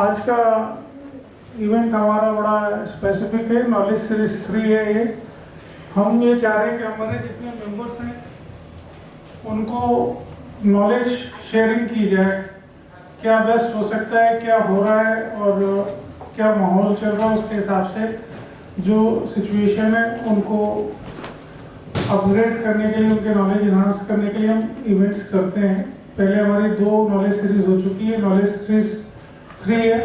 आज का इवेंट हमारा बड़ा स्पेसिफिक है, नॉलेज सीरीज 3 है ये। हम ये चाह रहे हैं कि हमारे जितने मेंबर्स हैं उनको नॉलेज शेयरिंग की जाए, क्या बेस्ट हो सकता है, क्या हो रहा है और क्या माहौल चल रहा है, उसके हिसाब से जो सिचुएशन है उनको अपग्रेड करने के लिए, उनके नॉलेज इन्हांस करने के लिए हम इवेंट्स करते हैं। पहले हमारी 2 नॉलेज सीरीज हो चुकी है, नॉलेज सीरीज 3 है।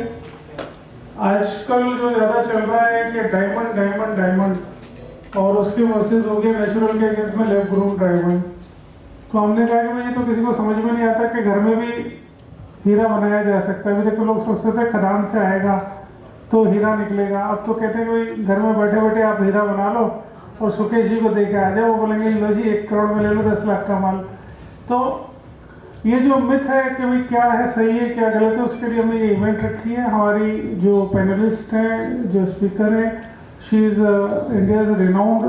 आजकल जो ज़्यादा चल रहा है कि डायमंड डायमंड डायमंड और उसके वर्सेस हो गए नेचुरल के अगेंस्ट में लैब ग्रोन डायमंड। तो हमने कहा कि भाई ये तो किसी को समझ में नहीं आता कि घर में भी हीरा बनाया जा सकता है। देखो लोग सोचते थे खदान से आएगा तो हीरा निकलेगा, अब तो कहते हैं भाई घर में बैठे बैठे आप हीरा बना लो और सुकेश जी को दे के आ जाओ, वो बोलेंगे लो जी 1 करोड़ में ले लो 10 लाख का माल। तो ये जो मिथ है कि भाई क्या है सही है क्या गलत है, उसके लिए हमने ये इवेंट रखी है। हमारी जो पैनलिस्ट हैं, जो स्पीकर है, she is India's renowned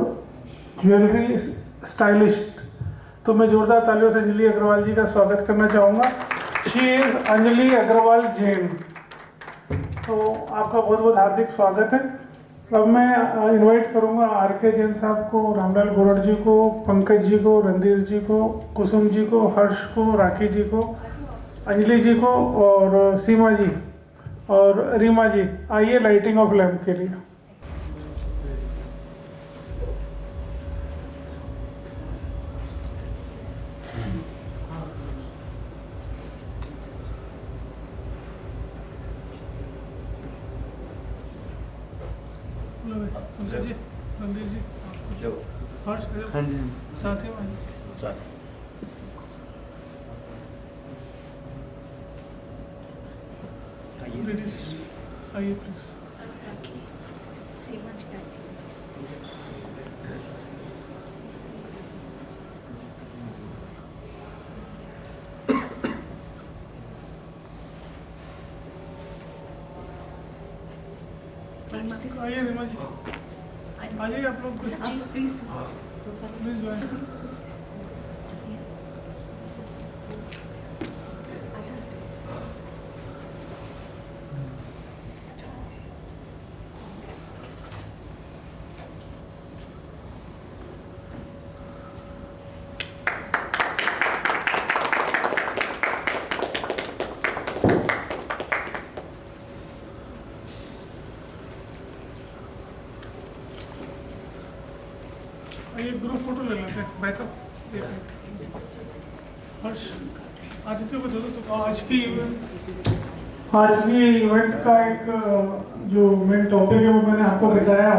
jewellery stylist. तो मैं जोरदार तालियों से अंजलि अग्रवाल जी का स्वागत करना चाहूँगा। She is Anjali Agarwal Jain. तो आपका बहुत बहुत हार्दिक स्वागत है। अब मैं इनवाइट करूंगा आर.के. जैन साहब को, रामलाल गोरड जी को, पंकज जी को, रणधीर जी को, कुसुम जी को, हर्ष को, राखी जी को, अंजलि जी को और सीमा जी और रीमा जी। आइए लाइटिंग ऑफ लैम्प के लिए। पंकज जी, रणधीर जी, हर्ष, हाँ जी, साथी आइए प्लीज। आइए रीमा जी, आ जाइए आप लोग प्लीज ज्वाइन। ये ग्रुप फोटो ले लेते हैं भाई साहब। हर्ष आदित्य को दे दो। तो आज की इवेंट का एक जो मेन टॉपिक है वो मैंने आपको बताया,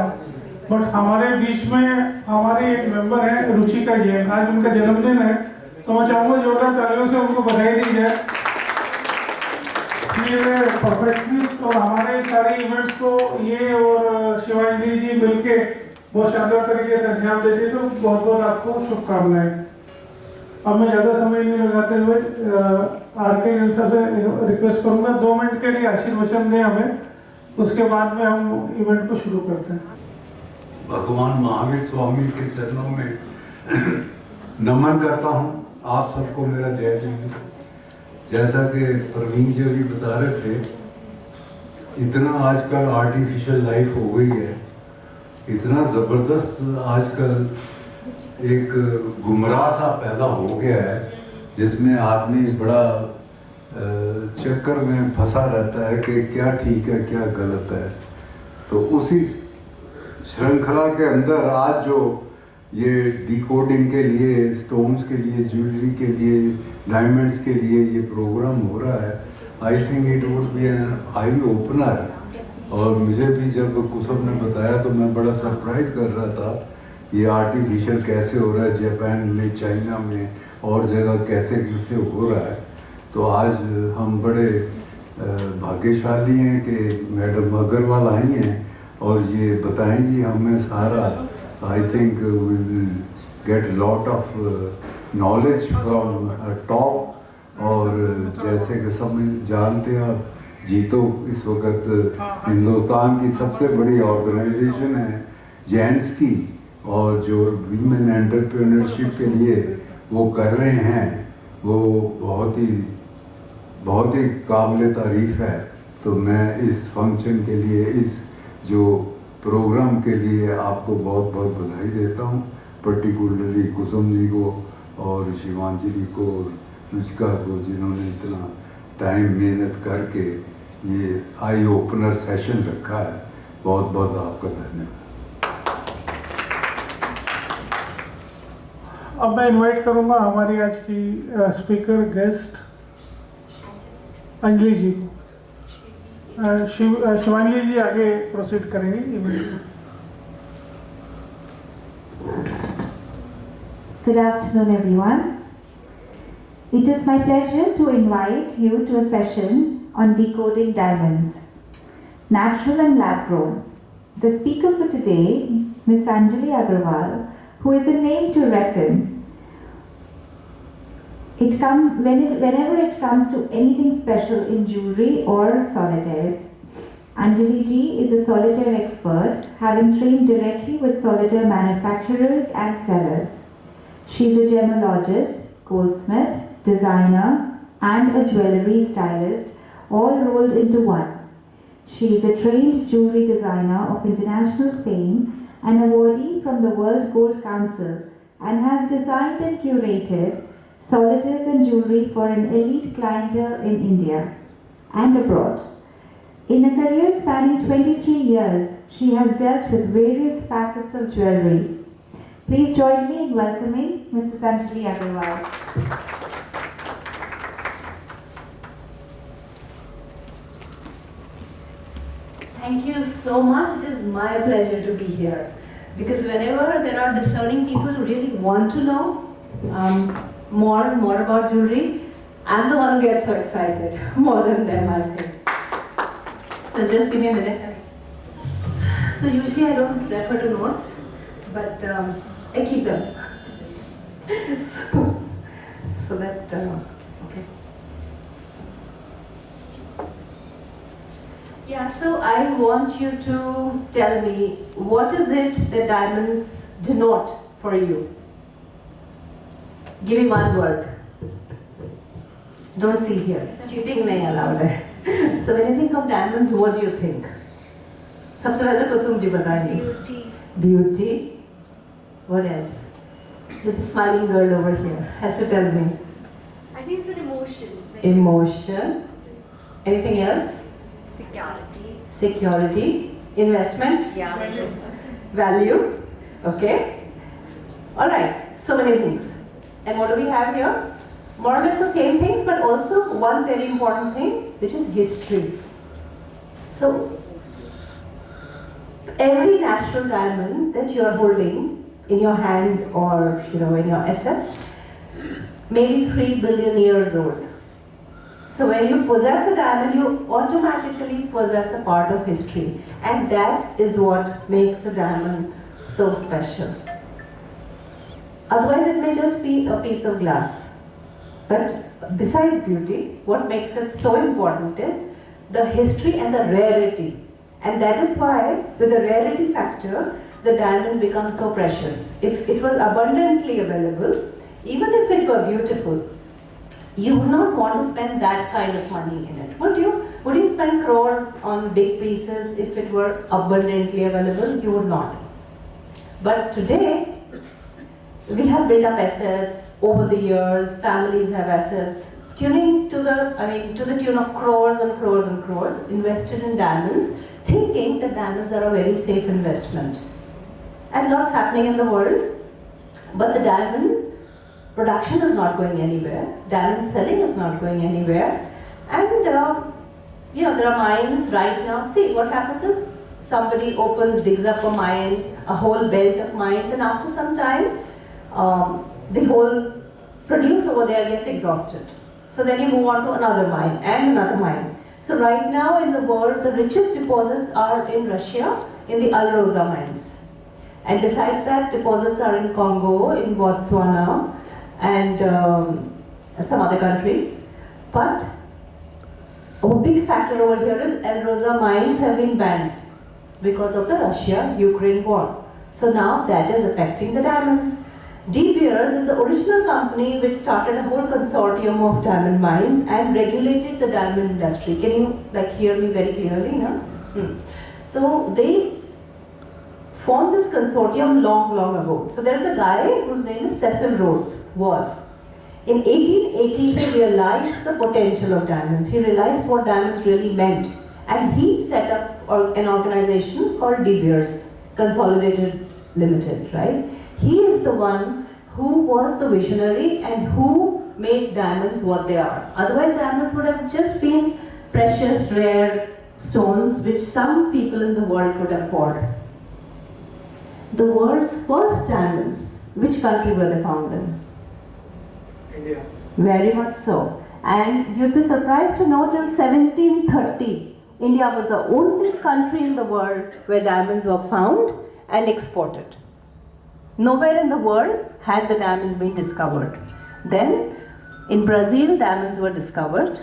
बट हमारे बीच में हमारे एक मेंबर है रुचिका जैन। आज उनका जन्मदिन है, तो मैं चाहूँगा जोरदार तालियों से उनको बधाई दी जाए। ये परफेक्शनिस्ट और हमारे सारे इवेंट्स को ये और शिवाजी जी मिलके बहुत शानदार तरीके से अंजाम देते, तो बहुत बहुत आपको शुभकामनाएं। अब मैं ज़्यादा समय नहीं लगाते हुए आर.के. जैन साहब से रिक्वेस्ट करूंगा 2 मिनट के लिए आशीर्वचन दें हमें, उसके बाद में हम इवेंट को शुरू करते हैं। भगवान महावीर स्वामी के चरणों में नमन करता हूँ। आप सबको मेरा जय जय। जैसा कि प्रवीण जी भी बता रहे थे, इतना आजकल आर्टिफिशियल लाइफ हो गई है, इतना ज़बरदस्त आजकल एक गुमराह सा पैदा हो गया है, जिसमें आदमी बड़ा चक्कर में फंसा रहता है कि क्या ठीक है क्या गलत है। तो उसी श्रृंखला के अंदर आज जो ये डिकोडिंग के लिए, स्टोन्स के लिए, ज्वेलरी के लिए, डायमंड्स के लिए ये प्रोग्राम हो रहा है, I think it would be an eye opener. और मुझे भी जब कुसुम ने बताया तो मैं बड़ा सरप्राइज कर रहा था, ये आर्टिफिशियल कैसे हो रहा है जापान में, चाइना में और जगह कैसे कैसे हो रहा है। तो आज हम बड़े भाग्यशाली हैं कि मैडम अग्रवाल आई हैं और ये बताएंगी हमें सारा। I think we will get lot of knowledge from top. और जैसे कि सब जानते हैं आप, जीतो इस वक्त हिंदुस्तान की सबसे बड़ी ऑर्गेनाइजेशन है जेंट्स की, और जो वीमेन एंटरप्रेन्योरशिप के लिए वो कर रहे हैं वो बहुत ही काबिल तारीफ है। तो मैं इस फंक्शन के लिए, इस जो प्रोग्राम के लिए आपको बहुत बहुत बधाई देता हूँ, पर्टिकुलरली कुसुम जी को और शिवांजलि को और रुचिका को, जिन्होंने इतना टाइम मेहनत करके ये आई ओपनर सेशन रखा है। बहुत बहुत आपका धन्यवाद। अब मैं इनवाइट करूंगा हमारी आज की स्पीकर गेस्ट अंजलि जी को। शिवांजलि जी आगे प्रोसीड करेंगे event. Good afternoon, everyone. It is my pleasure to invite you to a session on decoding diamonds, natural and lab grown. The speaker for today, Ms. Anjali Agarwal, who is a name to reckon. Whenever it comes to anything special in jewelry or solitaires, Anjali ji is a solitaire expert, having trained directly with solitaire manufacturers and sellers. She is a gemologist, goldsmith, designer, and a jewellery stylist, all rolled into one. She is a trained jewellery designer of international fame, an awardee from the World Gold Council, and has designed and curated solitaires and jewellery for an elite clientele in India and abroad. In a career spanning 23 years, she has dealt with various facets of jewellery. Please join me in welcoming Mrs. Anjali Agarwal. Thank you so much. It is my pleasure to be here. Because whenever there are discerning people who really want to know more about jewelry, I'm the one who gets so excited, more than them, I think. So just give me a minute. So usually I don't refer to notes, but I keep them. so that, okay. Yeah, so I want you to tell me, what is it that diamonds denote for you? Give me one word. Don't see here. Cheating nahi allowed hai. So when you think of diamonds, what do you think? सबसे पहले कुसुम जी बताएंगे. Beauty. Beauty. What else? The smiling girl over here has to tell me. I think it's an emotion. Emotion. Anything else? Security. Security. Investment. Yeah. Value. Okay. All right. So many things. And what do we have here? More or less the same things, but also one very important thing, which is history. So every natural diamond that you are holding in your hand or in your assets may be 3 billion years old. So when you possess a diamond, you automatically possess a part of history, and that is what makes a diamond so special. Otherwise, it may just be a piece of glass. But besides beauty, what makes it so important is the history and the rarity. And that is why, with the rarity factor, the diamond becomes so precious. If it was abundantly available, even if it were beautiful, you would not want to spend that kind of money in it, would you? Would you spend crores on big pieces if it were abundantly available? You would not. But today, we have built up assets over the years. Families have assets, to the tune of crores and crores and crores, invested in diamonds, thinking that diamonds are a very safe investment. And lots happening in the world, but the diamond production is not going anywhere. Diamond selling is not going anywhere. And there are mines right now. See, what happens is somebody digs up a mine, a whole belt of mines, and after some time, the whole produce over there gets exhausted. So then you move on to another mine and another mine. So right now in the world, the richest deposits are in Russia, in the Al Rosa mines. And besides that, deposits are in Congo, in Botswana, and some other countries. But a big factor over here is Al Rosa mines have been banned because of the Russia-Ukraine war. So now that is affecting the diamonds. De Beers is the original company which started a whole consortium of diamond mines and regulated the diamond industry. Can you hear me very clearly now? So they formed this consortium long ago. So there's a guy whose name is Cecil Rhodes, In 1880, he realized the potential of diamonds. He realized what diamonds really meant. And he set up an organization called De Beers Consolidated Limited, right? He is the one who was the visionary and who made diamonds what they are. Otherwise, diamonds would have just been precious, rare stones which some people in the world could afford. The world's first diamonds, which country were they found in? India. Very much so. And you'd be surprised to know till 1730, India was the only country in the world where diamonds were found and exported. Nowhere in the world had the diamonds been discovered. Then in Brazil, diamonds were discovered.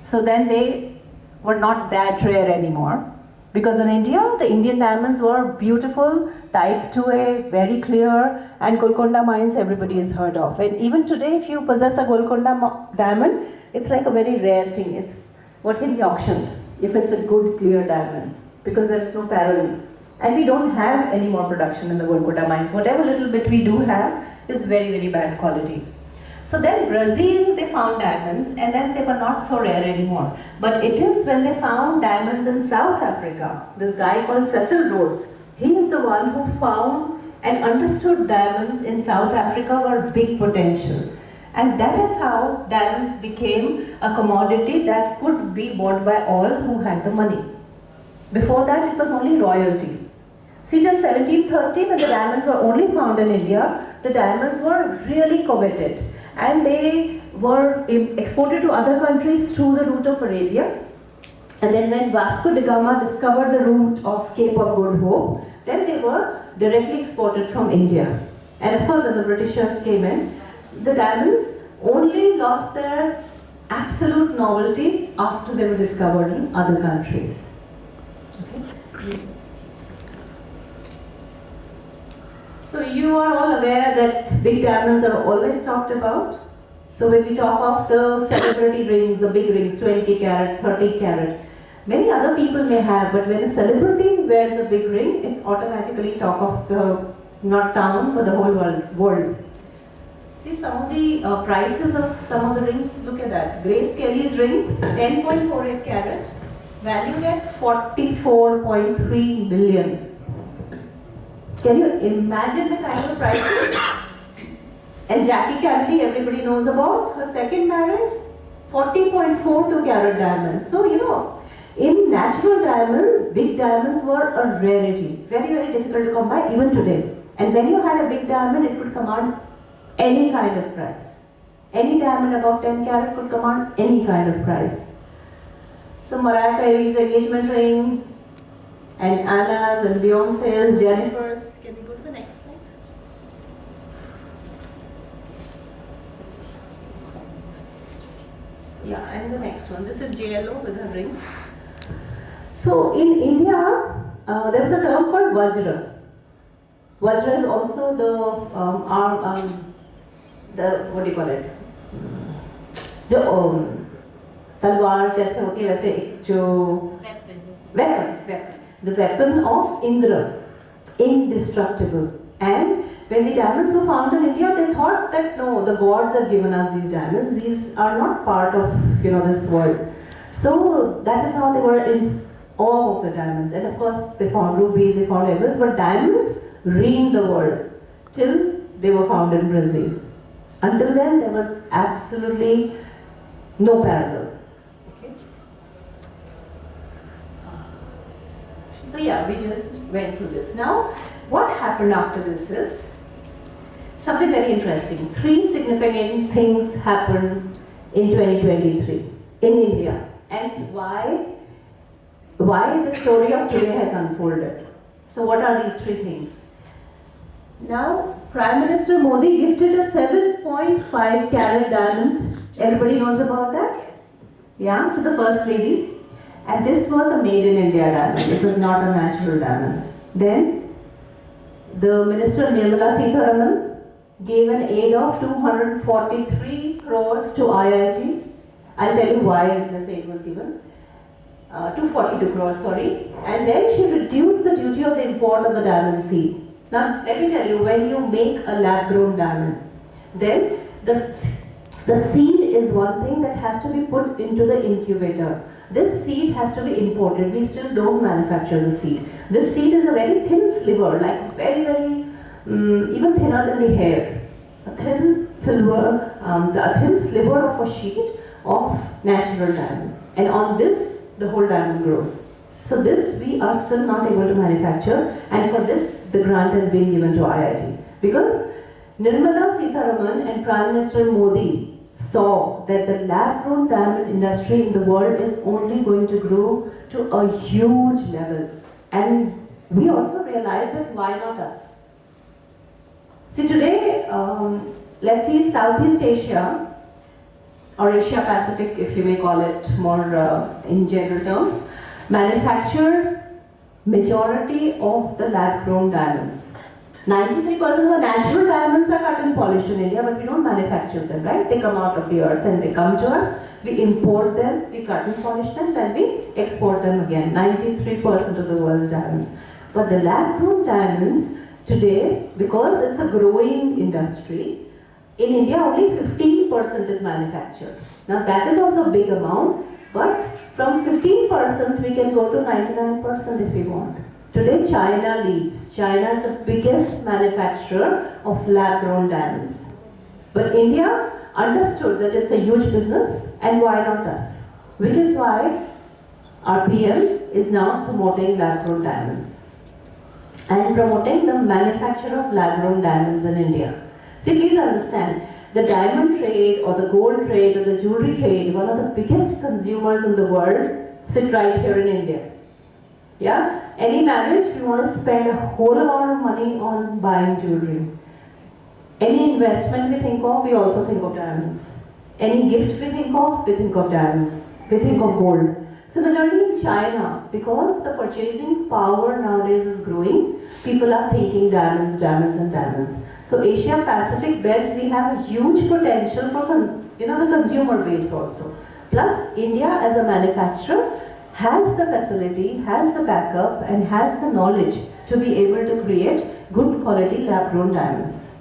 So then they were not that rare anymore. Because in India, the Indian diamonds were beautiful, type 2A, very clear, and Golconda mines everybody has heard of. And even today, if you possess a Golconda diamond, it's like a very rare thing. It's what can be auctioned if it's a good, clear diamond, because there is no parallel. And we don't have any more production in the Golconda mines. Whatever little bit we do have is very, very bad quality. So then Brazil, they found diamonds, and then they were not so rare anymore. But it is when they found diamonds in South Africa, this guy called Cecil Rhodes, he is the one who found and understood diamonds in South Africa were big potential. And that is how diamonds became a commodity that could be bought by all who had the money. Before that, it was only royalty. See, till 1730, when the diamonds were only found in India, the diamonds were really coveted. And they were exported to other countries through the route of Arabia. And then when Vasco da Gama discovered the route of Cape of Good Hope, then they were directly exported from India. And of course, when the Britishers came in, the diamonds only lost their absolute novelty after they were discovered in other countries. Okay. So you are all aware that big diamonds are always talked about. So when we talk of the celebrity rings, the big rings, 20 carat, 30 carat, many other people may have, but when a celebrity wears a big ring, it's automatically talk of the, not town, but the whole world. See some of the prices of some of the rings, look at that. Grace Kelly's ring, 10.48 carat, valued at 44.3 million. Can you imagine the kind of prices? And Jackie Kennedy, everybody knows about her second marriage, 40.42 carat diamonds. So, in natural diamonds, big diamonds were a rarity. Very, very difficult to come by even today. And when you had a big diamond, it could command any kind of price. Any diamond above 10 carat could command any kind of price. So Mariah Carey's engagement ring, and Anna's and Beyonce's, Jennifer's. Can we go to the next slide? Yeah, and the next one. This is JLO with her ring. So in India, there was a term called Vajra. Vajra is also the what do you call it? जो तलवार जैसे होती है वैसे जो weapon. The weapon of Indra, indestructible. And when the diamonds were found in India, they thought that no, the gods have given us these diamonds. These are not part of this world. So that is how they were in awe of the diamonds. And of course, they found rubies, they found emeralds, but diamonds reigned the world till they were found in Brazil. Until then, there was absolutely no parallel. So yeah, we just went through this. Now, what happened after this is something very interesting. 3 significant things happened in 2023 in India. And why the story of today has unfolded. So what are these 3 things? Now, Prime Minister Modi gifted a 7.5 carat diamond. Everybody knows about that? Yes. Yeah, to the First Lady. And this was a made in India diamond. It was not a natural diamond. Then, the Minister Nirmala Sitharaman gave an aid of 243 crores to IIT. I'll tell you why this aid was given. 242 crores, sorry. And then she reduced the duty of the import of the diamond seed. Now, let me tell you, when you make a lab-grown diamond, then the seed is one thing that has to be put into the incubator. This seed has to be imported. We still don't manufacture the seed. This seed is a very thin sliver, like very, very, even thinner than the hair. A thin sliver of a sheet of natural diamond. And on this, the whole diamond grows. So this we are still not able to manufacture, and for this the grant has been given to IIT. Because Nirmala Sitharaman and Prime Minister Modi saw that the lab-grown diamond industry in the world is only going to grow to a huge level. And we also realized that why not us? See, today, let's see, Southeast Asia, or Asia Pacific, if you may call it more in general terms, manufactures majority of the lab-grown diamonds. 93% of the natural diamonds are cut and polished in India, but we don't manufacture them, right? They come out of the earth and they come to us. We import them, we cut and polish them, then we export them again. 93% of the world's diamonds. But the lab-grown diamonds today, because it's a growing industry, in India only 15% is manufactured. Now that is also a big amount, but from 15% we can go to 99% if we want. Today China leads. China is the biggest manufacturer of lab-grown diamonds. But India understood that it's a huge business, and why not us? Which is why our PM is now promoting lab-grown diamonds and promoting the manufacture of lab-grown diamonds in India. See, please understand, the diamond trade or the gold trade or the jewelry trade, one of the biggest consumers in the world, sit right here in India. Yeah? Any marriage, we want to spend a whole lot of money on buying jewelry. Any investment we think of, we also think of diamonds. Any gift we think of diamonds. We think of gold. Similarly in China, because the purchasing power nowadays is growing, people are thinking diamonds, diamonds and diamonds. So Asia Pacific belt, we have a huge potential for the consumer base also. Plus India as a manufacturer has the facility, has the backup and has the knowledge to be able to create good quality lab-grown diamonds.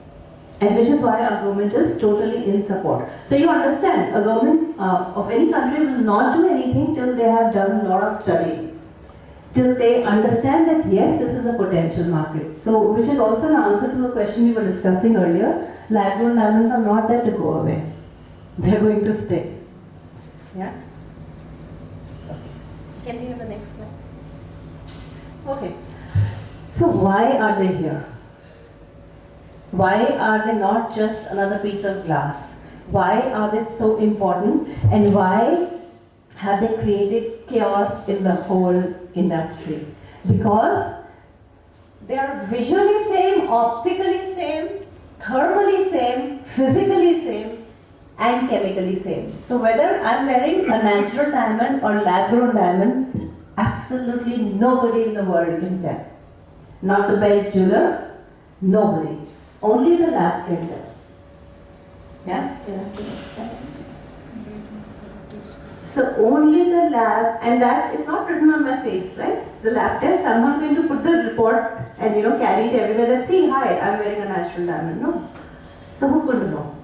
And which is why our government is totally in support. So you understand, a government of any country will not do anything till they have done a lot of study. Till they understand that yes, this is a potential market. So, which is also an answer to a question we were discussing earlier. Lab-grown diamonds are not there to go away. They're going to stay. Yeah? Can we have the next slide? Okay. So why are they here? Why are they not just another piece of glass? Why are they so important? And why have they created chaos in the whole industry? Because they are visually same, optically same, thermally same, physically same, and chemically same. So whether I'm wearing a natural diamond or lab-grown diamond, absolutely nobody in the world can tell. Not the best jeweler, nobody. Only the lab can tell. Yeah? So only the lab, and that is not written on my face, right? The lab test, I'm not going to put the report and carry it everywhere and see, hi, I'm wearing a natural diamond. No. So who's going to know?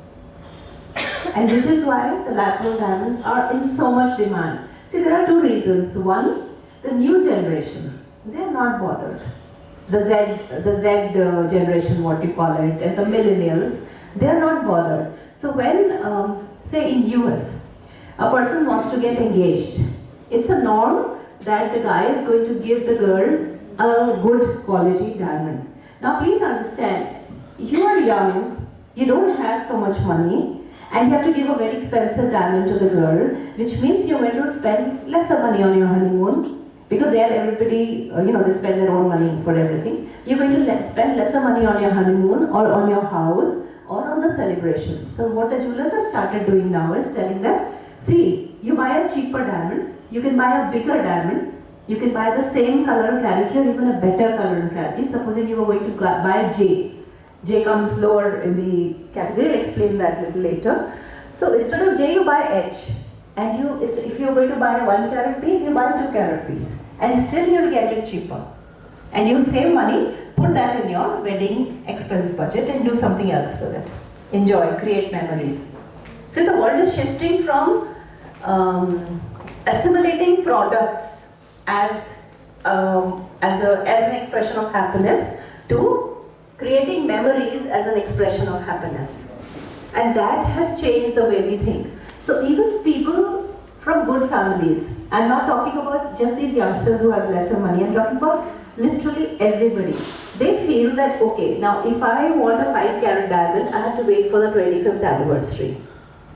And which is why the lab-grown diamonds are in so much demand. See, there are two reasons. One, the new generation, they are not bothered. The Z generation, what you call it, and the millennials, they are not bothered. So when, say in US, a person wants to get engaged, it's a norm that the guy is going to give the girl a good quality diamond. Now please understand, you are young, you don't have so much money, and you have to give a very expensive diamond to the girl, which means you're going to spend lesser money on your honeymoon. Because there everybody, they spend their own money for everything. You're going to spend lesser money on your honeymoon or on your house or on the celebrations. So what the jewelers have started doing now is telling them, see, you buy a cheaper diamond, you can buy a bigger diamond, you can buy the same color and clarity or even a better color and clarity. Supposing you were going to buy a J. J comes lower in the category. I'll explain that a little later. So instead of J, you buy H. And if you're going to buy a 1 carat piece, you buy a 2 carat piece. And still you'll get it cheaper. And you'll save money, put that in your wedding expense budget and do something else with it. Enjoy, create memories. So the world is shifting from assimilating products as an expression of happiness to creating memories as an expression of happiness. And that has changed the way we think. So even people from good families, I'm not talking about just these youngsters who have lesser money, I'm talking about literally everybody. They feel that, okay, now if I want a 5 carat diamond, I have to wait for the 25th anniversary.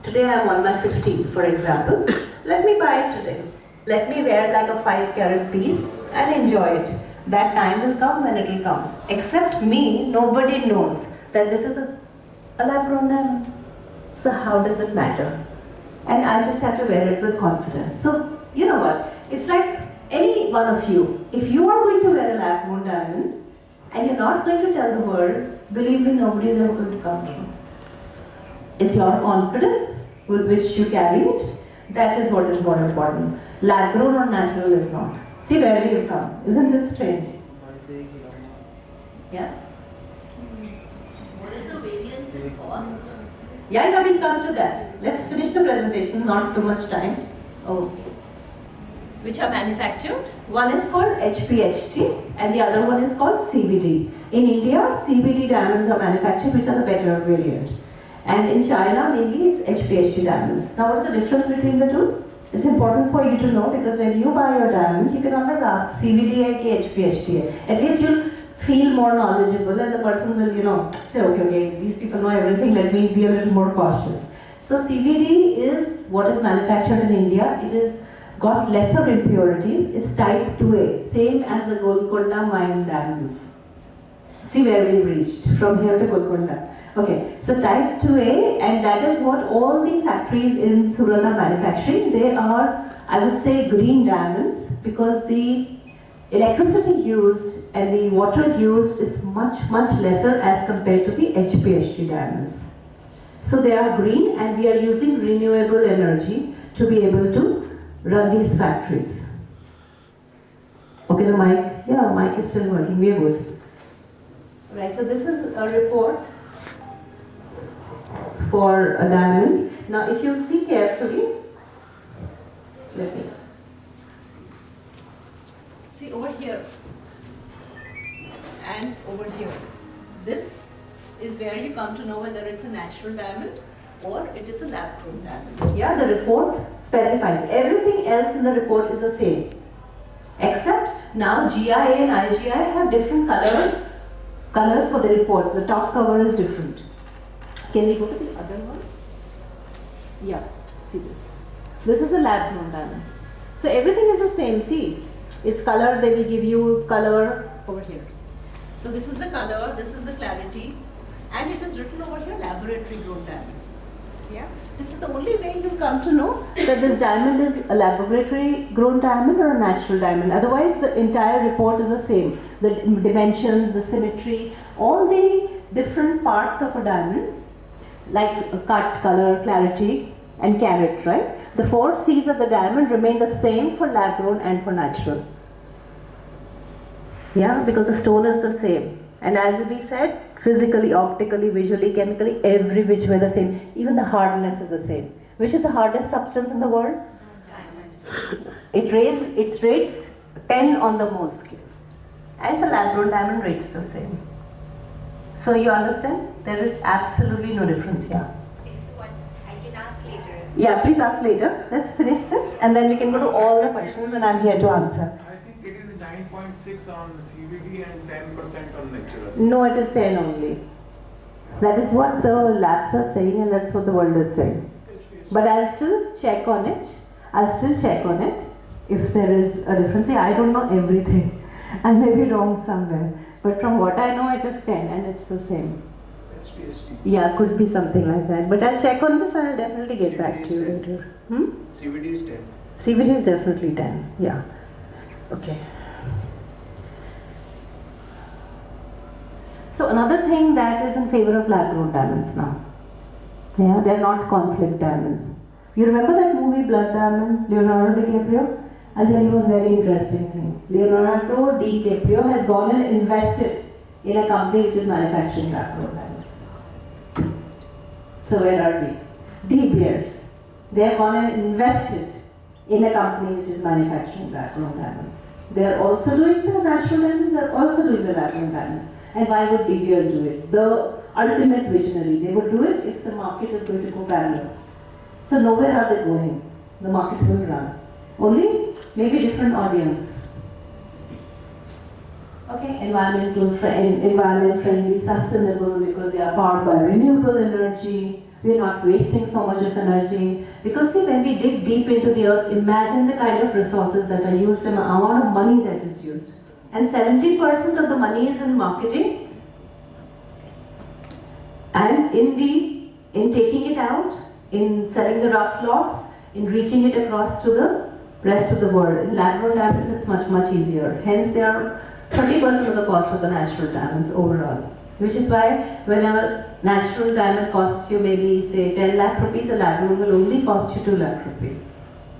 Today I am on my 15th, for example. Let me buy it today. Let me wear like a 5 carat piece and enjoy it. That time will come when it will come. Except me, nobody knows that this is a lab-grown diamond. So how does it matter? And I just have to wear it with confidence. So, you know what? It's like any one of you. If you are going to wear a lab-grown diamond and you're not going to tell the world, believe me, nobody's ever going to come true. It's your confidence with which you carry it. That is what is more important. Lab-grown or natural is not. See where we have come. Isn't it strange? Yeah? What is the variance in cost? Yeah, we'll come to that. Let's finish the presentation, not too much time. Okay. Which are manufactured. One is called HPHT and the other one is called CVD. In India, CVD diamonds are manufactured, which are the better variant. And in China, mainly it's HPHT diamonds. Now, what's the difference between the two? It's important for you to know because when you buy your diamond, you can always ask CVD or HPHT. At least you'll feel more knowledgeable and the person will, say, okay, these people know everything, let me be a little more cautious. So CVD is what is manufactured in India. It is got lesser impurities. It's type 2A, same as the Golconda mine diamonds. See where we reached, from here to Golconda. Okay, so type 2A, and that is what all the factories in Surat are manufacturing. They are, I would say, green diamonds because the electricity used and the water used is much, much lesser as compared to the HPHT diamonds. So they are green and we are using renewable energy to be able to run these factories. Okay, the mic is still working, we are good. Right, so this is a report for a diamond. Now if you see carefully, let me see over here and over here. This is where you come to know whether it's a natural diamond or it is a lab-grown diamond. Yeah, the report specifies. Everything else in the report is the same. Except now GIA and IGI have different colors for the reports. The top cover is different. Can we go to the other one? Yeah, see this. This is a lab-grown diamond. So everything is the same, see. It's color, they will give you color over here. So this is the color, this is the clarity, and it is written over here, laboratory grown diamond. Yeah, this is the only way you come to know that this diamond is a laboratory grown diamond or a natural diamond. Otherwise, the entire report is the same. The dimensions, the symmetry, all the different parts of a diamond, like cut, color, clarity, and carat, right? The 4 C's of the diamond remain the same for lab grown and for natural. Yeah, because the stone is the same. And as we said, physically, optically, visually, chemically, every which way the same. Even the hardness is the same. Which is the hardest substance in the world? Diamond. It rates 10 on the Mohs scale. And the lab grown diamond rates the same. So you understand? There is absolutely no difference here. If you want, I can ask later. Yeah, please ask later. Let's finish this and then we can go to all the questions and I'm here to answer. I think it is 9.6 on CVD and 10% on natural. No, it is 10 only. That is what the labs are saying and that's what the world is saying. But I'll still check on it. If there is a difference. See, I don't know everything. I may be wrong somewhere. But from what I know, it is 10 and it's the same. HPHT. Yeah, could be something like that. But I'll check on this and I'll definitely get back to you later. CVD is 10. CVD is definitely 10. Yeah. Okay. So another thing that is in favor of lab-grown diamonds now. Yeah, they're not conflict diamonds. You remember that movie Blood Diamond, Leonardo DiCaprio? I'll tell you a very interesting thing. Leonardo DiCaprio has gone and invested in a company which is manufacturing lab-grown diamonds. So where are we? De Beers. They have gone and invested in a company which is manufacturing lab-grown diamonds. They are also doing the natural diamonds, they are also doing the lab-grown diamonds. And why would De Beers do it? The ultimate visionary. They would do it if the market is going to go parallel. So nowhere are they going. The market will run. Only maybe different audience. Okay, environment friendly, sustainable, because they are powered by renewable energy. We are not wasting so much of energy. Because see, when we dig deep into the earth, imagine the kind of resources that are used and the amount of money that is used. And 70% of the money is in marketing. And in taking it out, in selling the rough lots, in reaching it across to the rest of the world. In lab-grown diamonds, it's much, much easier. Hence, they are 30% of the cost of the natural diamonds overall. Which is why when a natural diamond costs you maybe say 10 lakh rupees, a lab-grown will only cost you 2 lakh rupees.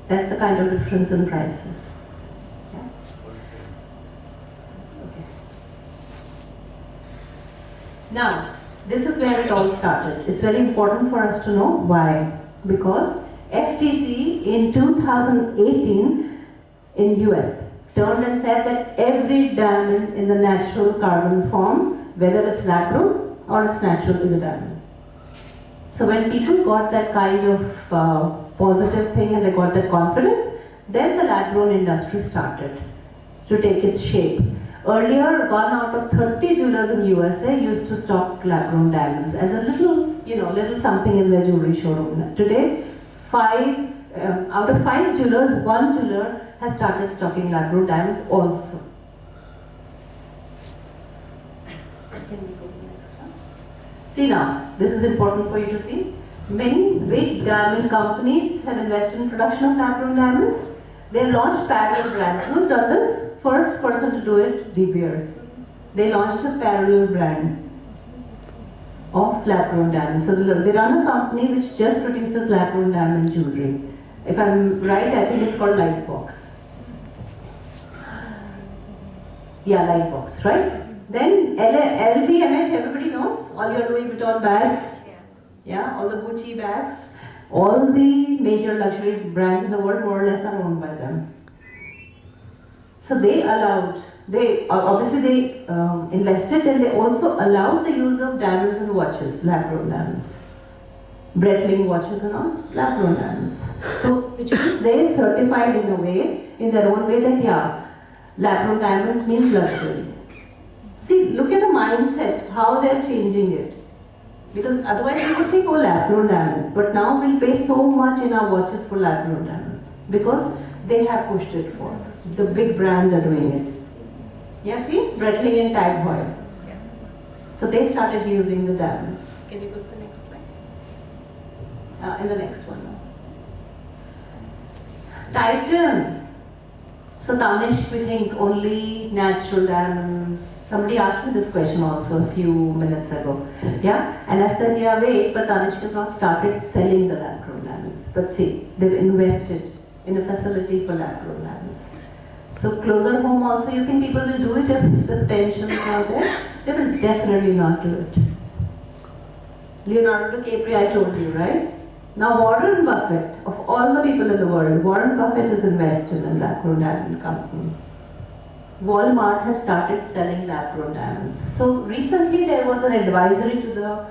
That's the kind of difference in prices. Yeah. Okay. Now, this is where it all started. It's very important for us to know why. Because FTC in 2018 in US turned and said that every diamond in the natural carbon form, whether it's lab-grown or it's natural, is a diamond. So when people got that kind of positive thing and they got that confidence, then the lab-grown industry started to take its shape. Earlier, 1 out of 30 jewelers in USA used to stock lab-grown diamonds as a little something in their jewelry showroom. Today, out of 5 jewelers, 1 jeweler has started stocking lab-grown diamonds also. Can we go to the next one? See now, this is important for you to see. Many big diamond companies have invested in production of lab-grown diamonds. They launched parallel brands. Who's done this? First person to do it, De Beers. They launched a parallel brand of lab-grown diamonds. So they run a company which just produces lab-grown diamond jewelry. If I'm right, I think it's called Lightbox. Yeah, Lightbox, right? Then LVMH, everybody knows, all your Louis Vuitton bags, yeah, all the Gucci bags, all the major luxury brands in the world more or less are owned by them. So they invested and they also allowed the use of diamonds in watches, lab-grown diamonds. Breitling watches and all, lab-grown diamonds. So, which means they certified in a way, in their own way that yeah, lab-grown diamonds means luxury. See, look at the mindset, how they're changing it. Because otherwise we would think, oh, lab-grown diamonds. But now we'll pay so much in our watches for lab-grown diamonds. Because they have pushed it for. The big brands are doing it. Yeah, see? Breitling and Tag Heuer. So they started using the diamonds. Can you go to the next slide? In the next one now. Titan. So Tanish, we think only natural diamonds. Somebody asked me this question also a few minutes ago. Yeah? And I said, yeah, wait, but Tanish has not started selling the lab-grown diamonds. But see, they've invested in a facility for lab-grown diamonds. So closer home also, you think people will do it if the potential is not there? They will definitely not do it. Leonardo DiCaprio, I told you, right? Now Warren Buffett, of all the people in the world, Warren Buffett is invested in lab-grown diamond company. Walmart has started selling lab-grown diamonds. So recently there was an advisory to the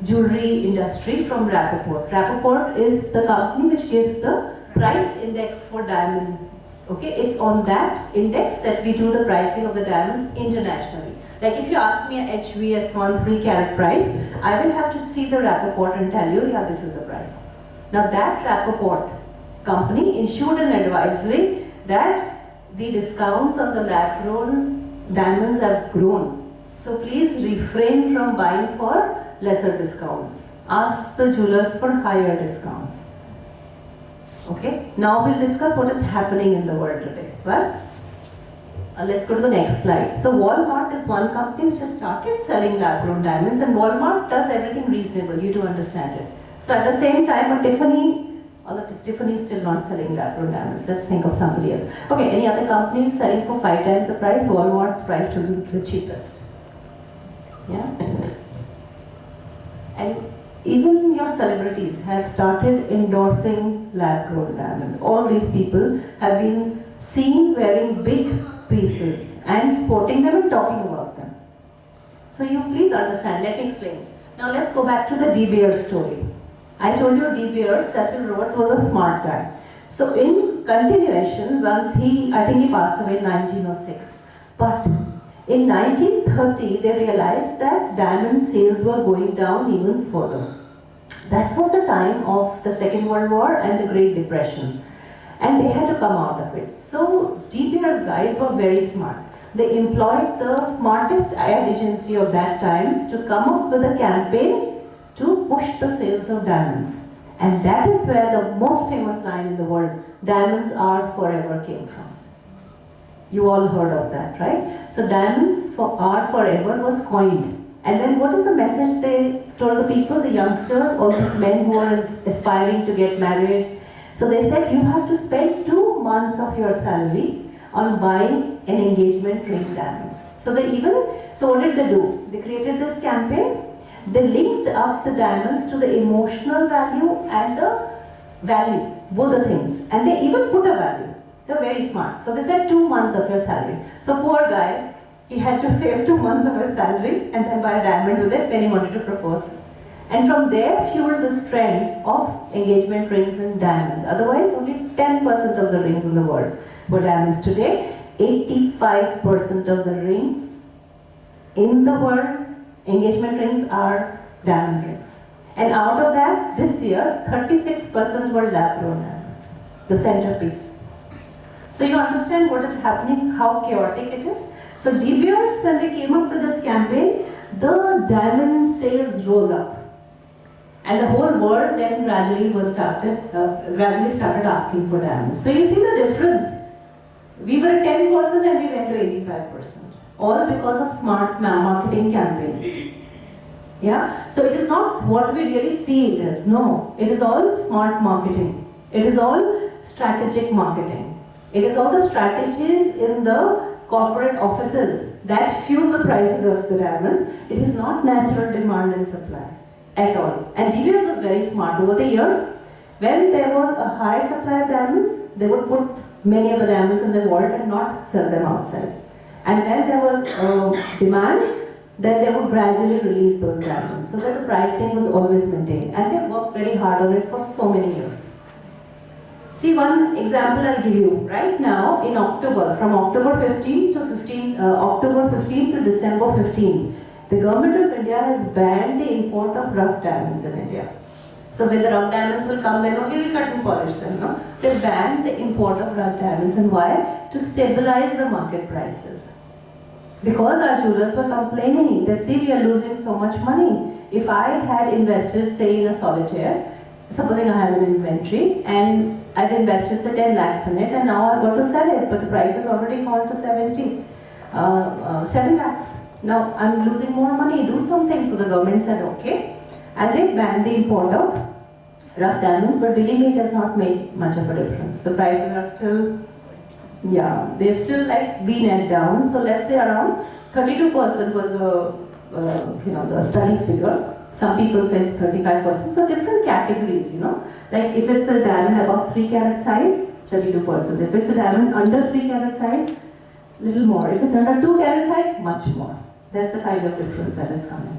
jewelry industry from Rappaport. Rappaport is the company which gives the price index for diamonds. Okay, it's on that index that we do the pricing of the diamonds internationally. Like if you ask me a HVS1 3-carat price, I will have to see the Rappaport and tell you, yeah, this is the price. Now that Rappaport company issued an advisory that the discounts on the lab-grown diamonds have grown. So please refrain from buying for lesser discounts. Ask the jewelers for higher discounts. Okay, now we'll discuss what is happening in the world today. Well, let's go to the next slide. So Walmart is one company which has started selling lab-grown diamonds, and Walmart does everything reasonable, you do understand it. So at the same time, a Tiffany, although Tiffany is still not selling lab-grown diamonds, let's think of somebody else. Okay, any other company selling for 5 times the price? Walmart's price will be the cheapest. Yeah? And even your celebrities have started endorsing lab-grown diamonds. All these people have been seen wearing big pieces and sporting them and talking about them. So you please understand, let me explain. Now let's go back to the De Beers story. I told you De Beers, Cecil Rhodes was a smart guy. So in continuation, once I think he passed away in 1906. But in 1930, they realized that diamond sales were going down even further. That was the time of the Second World War and the Great Depression. And they had to come out of it. So De Beers guys were very smart. They employed the smartest ad agency of that time to come up with a campaign to push the sales of diamonds. And that is where the most famous line in the world, "Diamonds are forever," came from. You all heard of that, right? So diamonds are forever was coined. And then what is the message they told the people, the youngsters, all these men who are aspiring to get married? So they said, you have to spend 2 months of your salary on buying an engagement ring diamond. So what did they do? They created this campaign. They linked up the diamonds to the emotional value and the value, both the things. And they even put a value. They're very smart. So they said 2 months of your salary. So poor guy, he had to save 2 months of his salary and then buy a diamond with it when he wanted to propose. And from there fueled this trend of engagement rings and diamonds. Otherwise, only 10% of the rings in the world were diamonds. Today, 85% of the rings in the world, engagement rings, are diamond rings. And out of that, this year, 36% were lab-grown diamonds, the centerpiece. So you understand what is happening, how chaotic it is? So De Beers, when they came up with this campaign, the diamond sales rose up. And the whole world then gradually started asking for diamonds. So you see the difference. We were at 10% and we went to 85%. All because of smart marketing campaigns. Yeah? So it is not what we really see it as. No. It is all smart marketing. It is all strategic marketing. It is all the strategies in the corporate offices that fuel the prices of the diamonds. It is not natural demand and supply at all. And De Beers was very smart. Over the years, when there was a high supply of diamonds, they would put many of the diamonds in the vault and not sell them outside. And when there was demand, then they would gradually release those diamonds so that the pricing was always maintained. And they worked very hard on it for so many years. See, one example I'll give you. Right now, in October, from October 15 to December 15, the government of India has banned the import of rough diamonds in India. So when the rough diamonds will come, then only we cut and polish them, no? They banned the import of rough diamonds. And why? To stabilize the market prices. Because our jewelers were complaining that, see, we are losing so much money. If I had invested, say, in a solitaire, supposing I have an inventory, and I've invested, say, 10 lakhs in it, and now I've got to sell it, but the price has already gone to 7 lakhs. Now I'm losing more money, do something. So the government said, okay. And they banned the import of rough diamonds, but believe me, it has not made much of a difference. The prices are still, they've still been at down. So let's say around 32% was the study figure. Some people say it's 35%. So different categories, Like if it's a diamond above 3 carat size, 32%. If it's a diamond under 3 carat size, little more. If it's under 2 carat size, much more. That's the kind of difference that is coming.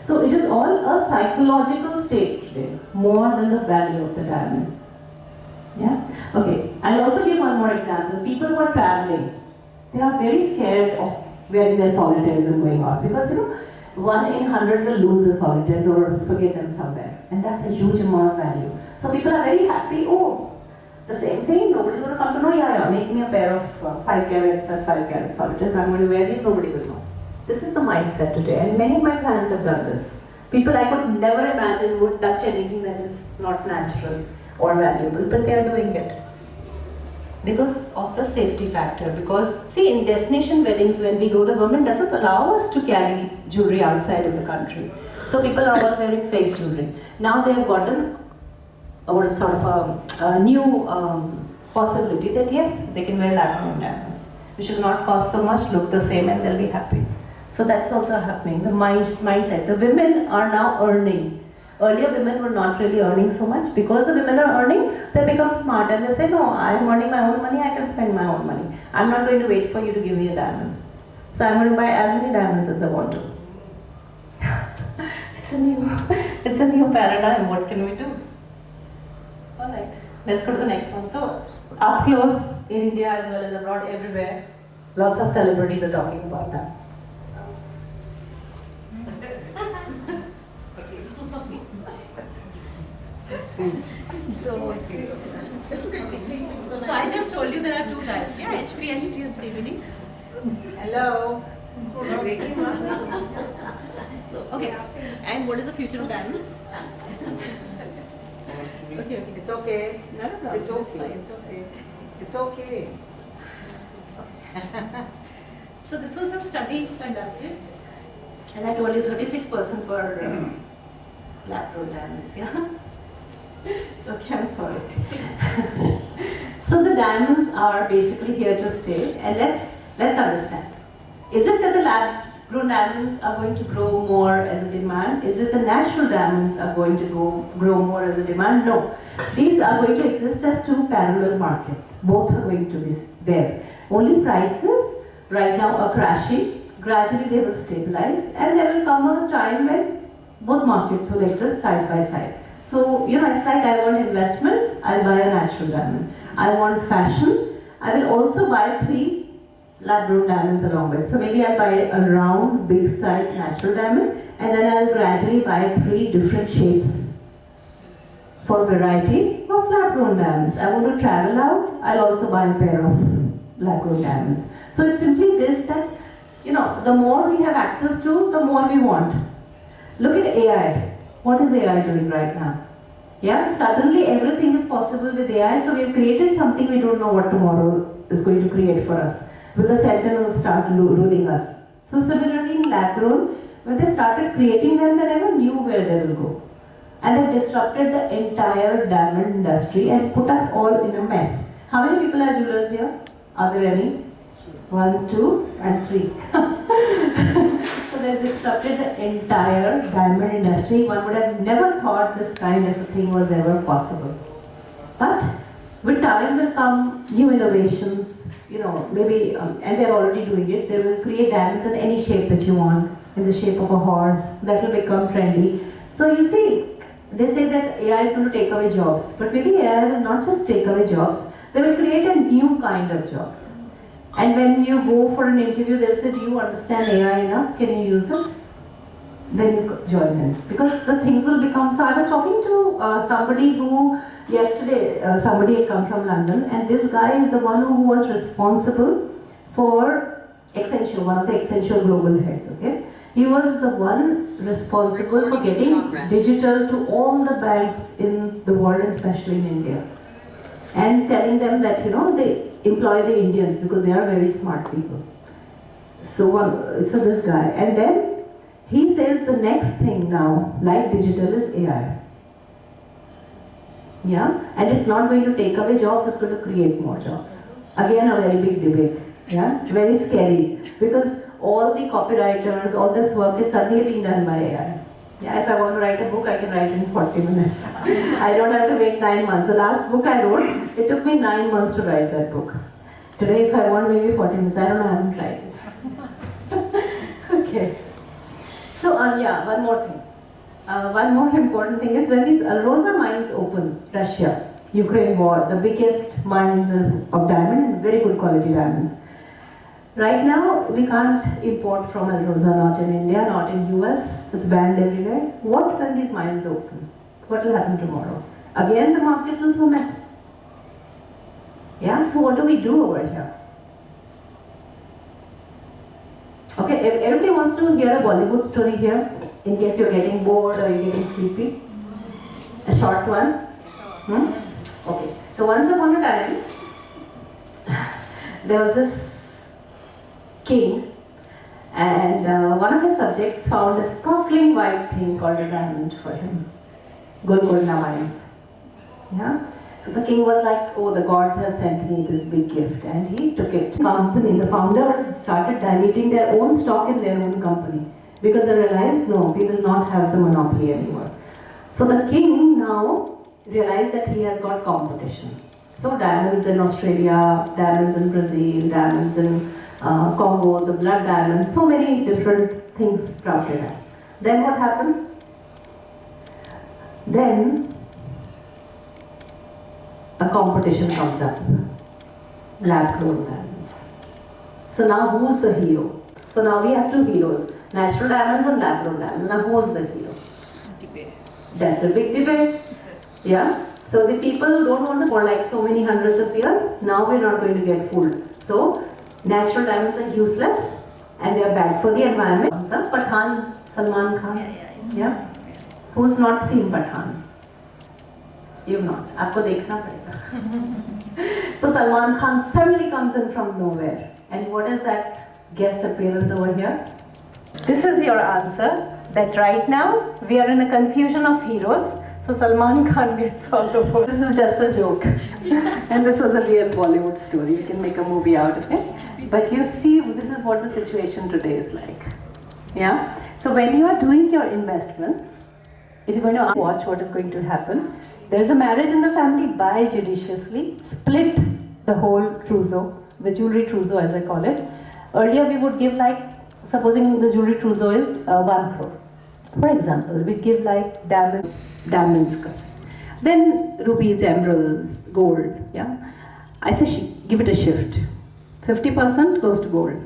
So it is all a psychological state today, more than the value of the diamond. Yeah? Okay. I'll also give one more example. People who are traveling, they are very scared of wearing their solitaires and going out because 1 in 100 will lose the solitaires or forget them somewhere. And that's a huge amount of value. So people are very happy, the same thing, nobody's going to come to know, make me a pair of 5 carat plus 5 carat solitaires, I'm going to wear these, nobody will know. This is the mindset today, and many of my clients have done this. People I could never imagine would touch anything that is not natural or valuable, but they are doing it. because of the safety factor. Because see, in destination weddings, when we go, the government doesn't allow us to carry jewelry outside of the country. So people are all wearing fake jewelry. Now they have gotten a sort of a new possibility that yes, they can wear lab-grown diamonds, which will not cost so much, look the same, and they'll be happy. So that's also happening. The mindset. The women are now earning. Earlier, women were not really earning so much. Because the women are earning, they become smart and they say, no, I'm earning my own money, I can spend my own money. I'm not going to wait for you to give me a diamond. So I'm going to buy as many diamonds as I want to. It's a new paradigm. What can we do? Alright, let's go to the next one. So, up close in India as well as abroad, everywhere, lots of celebrities are talking about that. Sweet. So sweet. So I just told you there are two types, yeah, HP, HT and CVD. Hello. So, okay, and what is the future of diamonds? Okay. It's okay. No problem. It's okay. It's okay. It's okay. So this was a study conducted, and I told you 36% for lab-grown diamonds, yeah? Okay, I'm sorry. So the diamonds are basically here to stay, and let's understand. Is it that the lab-grown diamonds are going to grow more as a demand? Is it the natural diamonds are going to grow more as a demand? No. These are going to exist as two parallel markets. Both are going to be there. Only prices right now are crashing. Gradually they will stabilize, and there will come a time when both markets will exist side by side. So, you know, it's like I want investment, I'll buy a natural diamond. I want fashion, I will also buy 3 lab-grown diamonds along with. So maybe I'll buy a round, big size natural diamond, and then I'll gradually buy 3 different shapes for variety of lab-grown diamonds. I want to travel out, I'll also buy a pair of lab-grown diamonds. So it's simply this that, you know, the more we have access to, the more we want. Look at AI. What is AI doing right now? Yeah, suddenly everything is possible with AI, so we've created something we don't know what tomorrow is going to create for us. Will the sentinels start ruling us? So similarly in lab-grown, when they started creating them, they never knew where they will go. And they disrupted the entire diamond industry and put us all in a mess. How many people are jewelers here? Are there any? 1, 2, and 3. So they disrupted the entire diamond industry. One would have never thought this kind of a thing was ever possible. But with time will come new innovations, you know, maybe, and they're already doing it. They will create diamonds in any shape that you want, in the shape of a horse. That will become trendy. So you see, they say that AI is going to take away jobs. But maybe AI will not just take away jobs, they will create a new kind of jobs. And when you go for an interview, they'll say, do you understand AI enough? Can you use it? Then you join in. Because the things will become... So I was talking to somebody who, yesterday, somebody had come from London, and this guy is the one who was responsible for Accenture, one of the Accenture global heads, okay? He was the one responsible for getting digital to all the banks in the world, especially in India. And telling them that, you know, they employ the Indians because they are very smart people. So this guy, and then he says the next thing now, like digital, is AI. Yeah, and it's not going to take away jobs, it's going to create more jobs. Again, a very big debate. Yeah, very scary because all the copywriters, all this work is suddenly being done by AI. Yeah, if I want to write a book, I can write it in 40 minutes. I don't have to wait 9 months. The last book I wrote, it took me 9 months to write that book. Today, if I want, maybe 40 minutes. I don't know, I haven't tried it. Okay. So, yeah, one more thing. One more important thing is when these Alrosa mines open, Russia, Ukraine war, the biggest mines of diamond, very good quality diamonds. Right now, we can't import from Alrosa, not in India, not in US, it's banned everywhere. What when these mines open? What will happen tomorrow? Again, the market will plummet. Yeah, so what do we do over here? Okay, everybody wants to hear a Bollywood story here, in case you're getting bored or you're getting sleepy. A short one. Okay, so once upon a time, There was this king, and one of his subjects found a sparkling white thing called a diamond for him. Golconda mines. Yeah? So the king was like, oh, the gods have sent me this big gift, and he took it. Company, the founders started diluting their own stock in their own company because they realized, no, we will not have the monopoly anymore. So the king now realized that he has got competition. So diamonds in Australia, diamonds in Brazil, diamonds in Congo, the blood diamonds, so many different things sprouted up. Then what happened? Then a competition comes up, lab-grown diamonds. So now who's the hero? So now we have two heroes, natural diamonds and lab-grown diamonds. Now who's the hero? Debate. That's a big debate. Yeah? So the people who don't want to for like so many hundreds of years, now we're not going to get fooled. So natural diamonds are useless and they are bad for the environment. Pathan, Salman Khan. Yeah? Who's not seen Pathan? You've not. आपको देखना पड़ेगा. So Salman Khan suddenly comes in from nowhere. And what is that guest appearance over here? This is your answer. That right now we are in a confusion of heroes. So Salman Khan gets all over. This is just a joke. And this was a real Bollywood story. You can make a movie out of it. But you see, this is what the situation today is like. Yeah? So when you are doing your investments, if you're going to watch what is going to happen, there is a marriage in the family, buy judiciously, split the whole trousseau, the jewelry trousseau as I call it. Earlier we would give like, supposing the jewelry trousseau is 1 crore. For example, we give like diamonds, then rubies, emeralds, gold. Yeah, I say give it a shift. 50% goes to gold.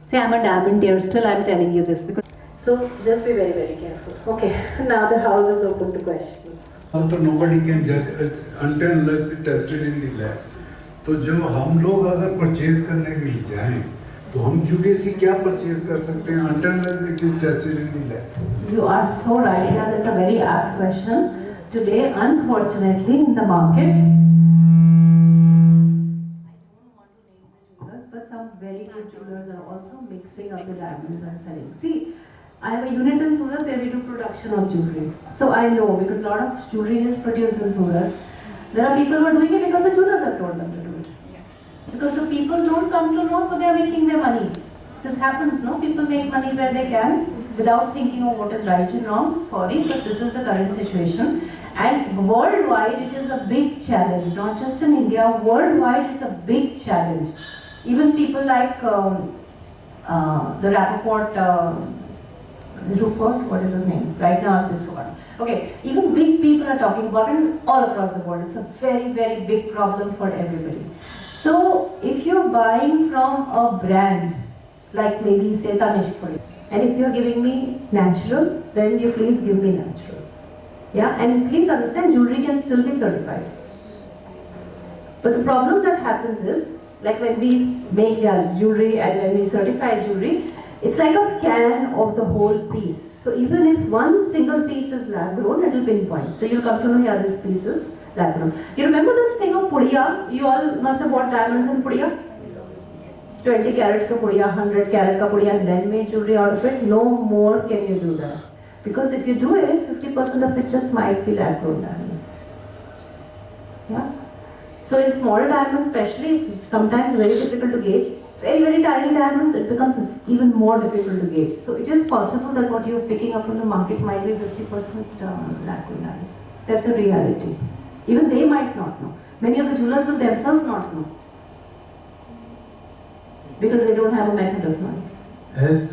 Say I'm a diamond dear, still I'm telling you this because. So just be very, very careful. Okay, now the house is open to questions. तो nobody can judge until unless it's tested in the lab. तो जो हम लोग अगर purchase करने के लिए जाएं, तो हम जुडियसली क्या परचेज कर सकते हैं until unless it is tested in the lab? You are so right. Yeah, that's a very apt question. Today, unfortunately, in the market, I don't want to name the jewelers, but some very good jewelers are also mixing up the diamonds and selling. See, I have a unit in Surat where we do production of jewelry. So I know because a lot of jewelry is produced in Surat. There are people who are doing it because the jewelers have told them to do it. Because the people don't come to know, so they are making their money. This happens, no? People make money where they can without thinking of what is right and wrong. Sorry, but this is the current situation. And worldwide, it is a big challenge. Not just in India, worldwide, it's a big challenge. Even people like the Rappaport, Rupert, what is his name? Right now I've just forgotten. Okay, even big people are talking about it all across the world. It's a very, very big problem for everybody. So if you're buying from a brand, like maybe say Tanishq for you, and if you're giving me natural, then you please give me natural. Yeah, and please understand jewelry can still be certified. But the problem that happens is, like when we make jewelry and when we certify jewelry, it's like a scan of the whole piece. So even if one single piece is lab grown, it will pinpoint. So you'll come to know, yeah, this piece is lab grown. You remember this thing of pudiya? You all must have bought diamonds in pudiya? 20 carat ka pudiya, 100 carat ka pudiya, and then made jewelry out of it. No more can you do that. Because if you do it, 50% of it just might be lab grown diamonds. Yeah? So in small diamonds especially, it's sometimes very difficult to gauge. Very, very tiny diamonds, it becomes even more difficult to gauge. So it is possible that what you're picking up from the market might be 50% lab-grown diamonds. That's a reality. Even they might not know. Many of the jewelers will themselves not know. Because they don't have a method of knowing. As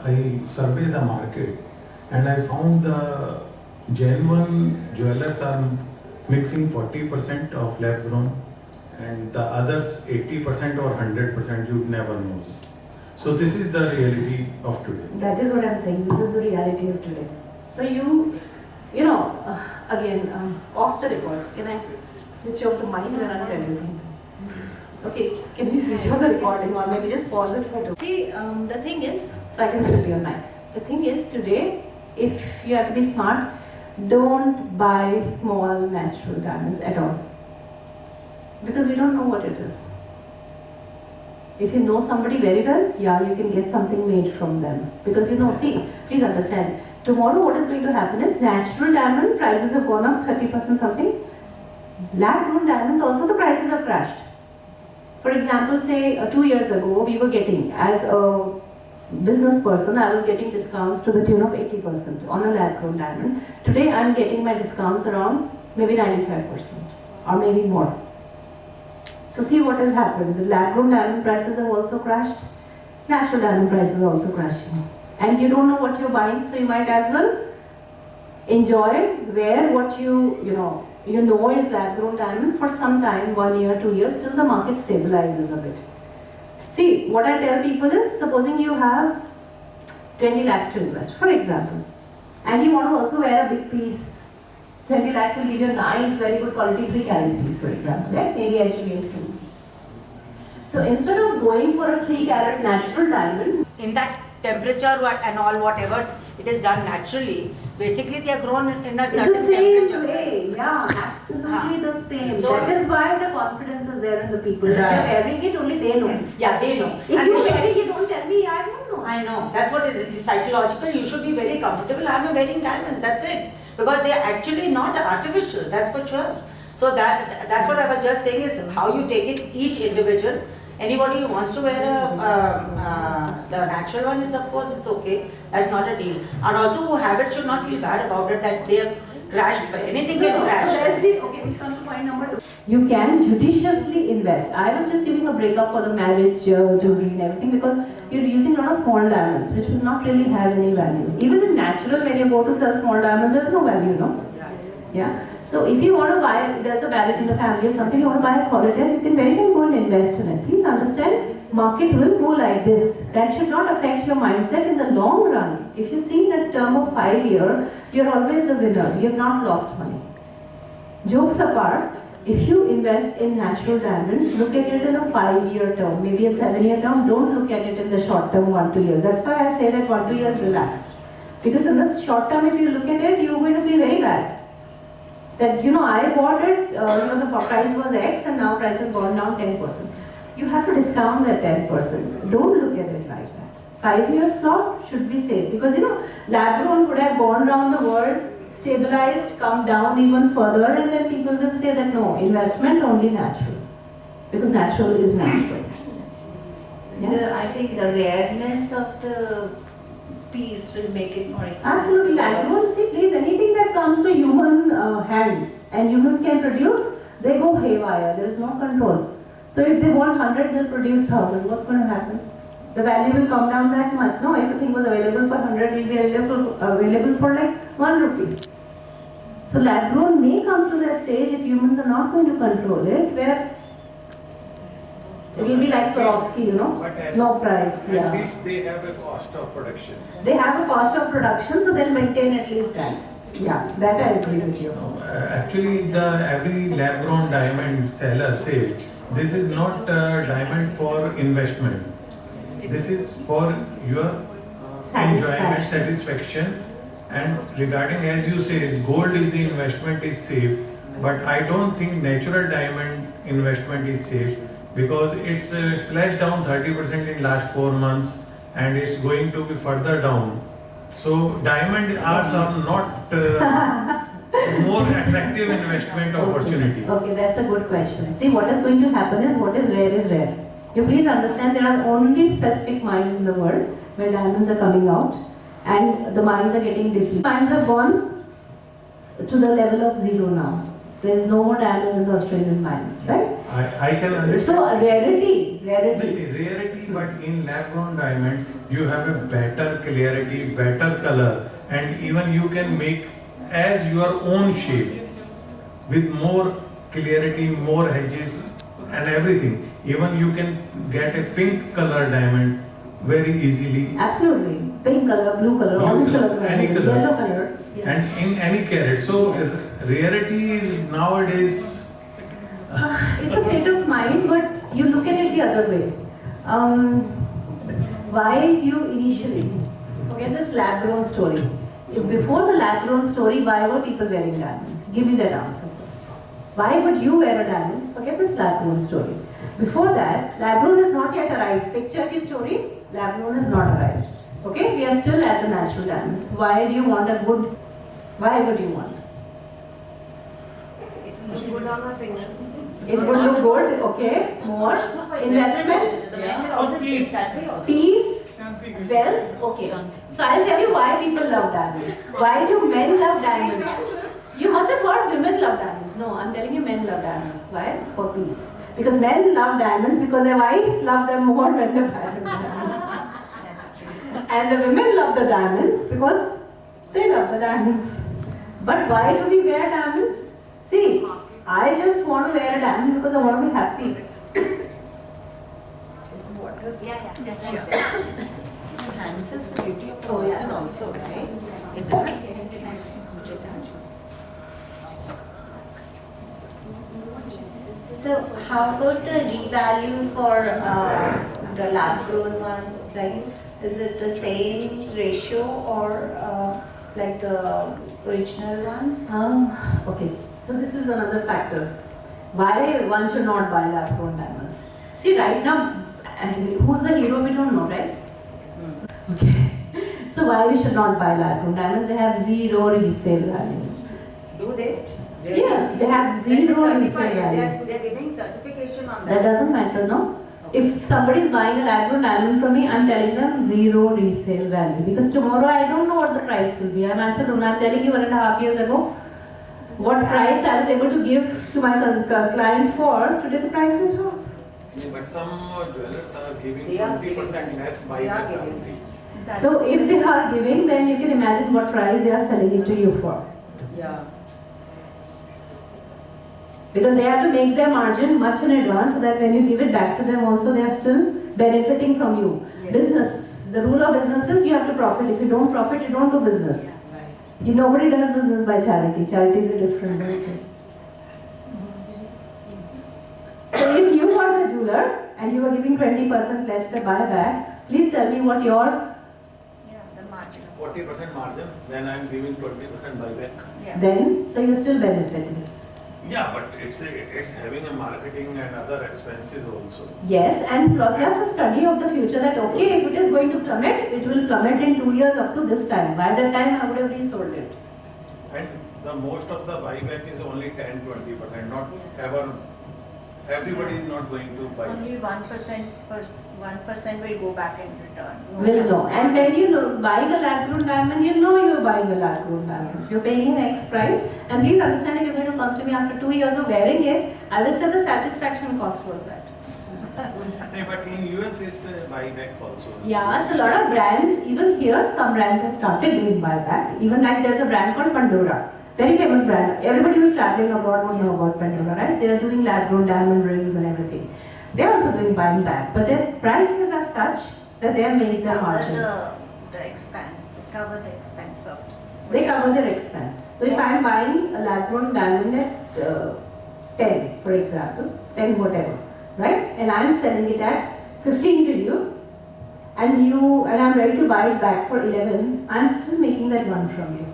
I survey the market, and I found the genuine jewelers are mixing 40% of lab-grown, and the others 80% or 100%, you never know. So this is the reality of today. That is what I'm saying. This is the reality of today. So you know, again, off the records. Can I switch off the mic when I'm telling something? Okay, can we switch off the recording or maybe just pause it for 2? See, the thing is, So I can still be on mic. The thing is today, if you have to be smart, don't buy small natural diamonds at all. Because we don't know what it is. If you know somebody very well, yeah, you can get something made from them. Because you know, see, please understand, tomorrow what is going to happen is natural diamond prices have gone up 30% something. Lab-grown diamonds also the prices have crashed. For example, say 2 years ago, we were getting, as a business person, I was getting discounts to the tune of 80% on a lab-grown diamond. Today, I'm getting my discounts around maybe 95% or maybe more. So see what has happened. The lab-grown diamond prices have also crashed. Natural diamond prices are also crashing. And you don't know what you're buying, so you might as well enjoy, wear what you know is lab-grown diamond for some time, 1 year, 2 years, till the market stabilizes a bit. See, what I tell people is, supposing you have 20 lakhs to invest, for example, and you want to also wear a big piece. 20 lakhs will give you a nice, very good quality 3 carat piece, for example, right? Maybe actually is 2. So instead of going for a 3 carat natural diamond, in that temperature and all whatever it is done naturally, basically they are grown in a certain it's the same temperature. way, yeah, absolutely the same. So that is why the confidence is there in the people. If Right. they're wearing it, only they know. Yeah, they know. If And you they should- wear it, you don't tell me, I don't know. I know, that's what it is. It's psychological. You should be very comfortable. I'm wearing diamonds, that's it. Because they are actually not artificial, that's for sure. So that's what I was just saying is how you take it, each individual. Anybody who wants to wear the natural one, is of course it's okay. That's not a deal. And also who have it should not feel bad about it that they have crashed. Anything can crash. So there's the, okay, we come to point number 2. You can judiciously invest. I was just giving a breakup for the marriage jewelry and everything because you're using a lot of small diamonds which will not really have any value. Even in natural, when you go to sell small diamonds, there's no value, no? Yeah. So if you want to buy, there's a marriage in the family or something, you want to buy a solitaire, you can very well go and invest in it. Please understand, market will go like this. That should not affect your mindset in the long run. If you see in a term of 5 years, you're always the winner. You have not lost money. Jokes apart, if you invest in natural diamond, look at it in a 5-year term, maybe a 7-year term. Don't look at it in the short term, 1-2 years. That's why I say that 1-2 years relaxed. Because in the short term, if you look at it, you're going to be very bad. That, I bought it, the price was X and now price has gone down 10%. You have to discount that 10%. Don't look at it like that. 5 years slot should be safe because, lab-grown could have gone around the world, stabilized, come down even further, and then people will say that no, investment only natural. Because natural is natural. Yeah? I think the rareness of the piece will make it more expensive. Absolutely, lab-grown. See, please, anything that comes to human hands and humans can produce, they go haywire. There is no control. So if they want 100, they'll produce 1,000. What's going to happen? The value will come down that much. No, if a thing was available for 100, it will be available for like 1 rupee. So lab-grown may come to that stage if humans are not going to control it, where it will be like Swarovski, no price. At least they have a cost of production. They have a cost of production, so they'll maintain at least that. Yeah, that I agree with you. Actually, every lab-grown diamond seller says this is not a diamond for investment. This is for your enjoyment, satisfaction. And regarding, as you say, gold is the investment is safe, but I don't think natural diamond investment is safe because it's slashed down 30% in last 4 months and it's going to be further down. So diamond are some not more attractive investment opportunity. Okay, that's a good question. See, what is going to happen is what is rare is rare. You please understand there are only specific mines in the world where diamonds are coming out and the mines are getting depleted. Mines have gone to the level of 0 now. There is no more diamonds in the Australian mines, right? I can understand. So rarity. Rarity, but in lab-grown diamond, you have a better clarity, better color, and even you can make as your own shape with more clarity, more edges, and everything. Even you can get a pink color diamond very easily. Absolutely. Pink color, blue color, all these colors. Any colors. Yellow color. Yeah. And in any carat. So rarity is nowadays. It's a state of mind, but you look at it the other way. Why do you initially forget this lab-grown story? Before the lab-grown story, why were people wearing diamonds? Give me that answer first. Why would you wear a diamond? Forget this lab-grown story. Before that, lab-grown is not yet arrived. Picture the story, lab-grown is not arrived. Okay, we are still at the natural diamonds. Why do you want a good, why would you want? It would on my fingers. It would look good, okay, more, investment, peace, wealth, okay. So I'll tell you why people love diamonds. Why do men love diamonds? You must have heard women love diamonds. No, I'm telling you men love diamonds. Why? For peace. Because men love diamonds because their wives love them more when they buy them diamonds. And the women love the diamonds because they love the diamonds. But why do we wear diamonds? See, I just want to wear a diamond because I want to be happy. Enhances the beauty of the Oh, yes. person also, right? It does. So how about the revalue for the lab-grown ones? Like, is it the same ratio or like the original ones? Okay, so this is another factor. Why one should not buy lab-grown diamonds? See, right now, who's the hero we don't know, right? Okay. So why we should not buy lab-grown diamonds? They have zero resale value. Do they? Yes, they have zero resale value. They are giving certification on That doesn't matter, no? If somebody is buying a lab-grown diamond from me, I'm telling them zero resale value. Because tomorrow I don't know what the price will be. I'm telling you 1.5 years ago what price I was able to give to my client for. Today the price is half. But some jewelers are giving They are 20% less They are buyback giving. guarantee. So if they are giving, then you can imagine what price they are selling it to you for. Yeah. Because they have to make their margin much in advance so that when you give it back to them also they are still benefiting from you. Yes. Business. The rule of business is you have to profit. If you don't profit, you don't do business. Right. Nobody does business by charity. Charity is a different thing. So if you are a jeweler and you are giving 20% less the buyback, please tell me what your... Yeah, the margin. 40% margin, then I'm giving 20% buyback. Yeah. Then, so you're still benefiting. Yeah, but it's having a marketing and other expenses also. Yes, and plus a study of the future that okay, if it is going to plummet, it will plummet in 2 years up to this time. By that time, I would have resold it. And the most of the buyback is only 10-20%, not ever. Everybody is not going to buy. Only 1% will go back in return. Will know. And when you know, buying a lab-grown diamond, you know you're buying a lab-grown diamond. You're paying an X price. And please understand, if you're going to come to me after 2 years of wearing it, I will say the satisfaction cost was that. But in US it's a buyback also. Yeah, so a lot of brands, even here, some brands have started doing buyback. Even like there's a brand called Pandora. Very famous brand. Everybody who's traveling abroad would know about Pandora, right? They are doing lab-grown diamond rings and everything. They're also doing buying back, but their prices are such that they have made their margin. The expense, they cover the expense of. They cover their expense. So if I'm buying a lab-grown diamond at 10, for example, 10 whatever, right? And I'm selling it at 15 to you, and I'm ready to buy it back for 11, I'm still making that one from you.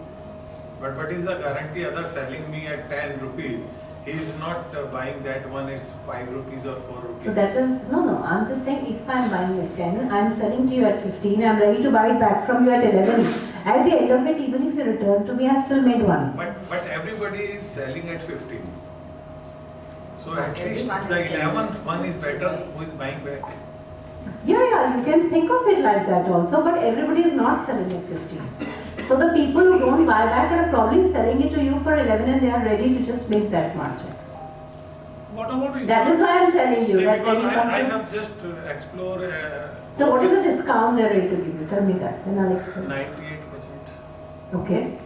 But what is the guarantee other selling me at 10 rupees? He is not buying that one, it's 5 rupees or 4 rupees. So that is, no, I'm just saying if I'm buying at 10, I'm selling to you at 15, I'm ready to buy it back from you at 11. At the end of it, even if you return to me, I still made one. But everybody is selling at 15. So But at least everyone the is selling. 11th one is better who is buying back. Yeah, you can think of it like that also, but everybody is not selling at 15. So the people who don't buy back are probably selling it to you for 11 and they are ready to just make that margin. What about That is why I'm telling you that when Because you come I to... have just explored. So what is the discount they're ready to give you? Tell me that, then I'll explain. 98%. Okay.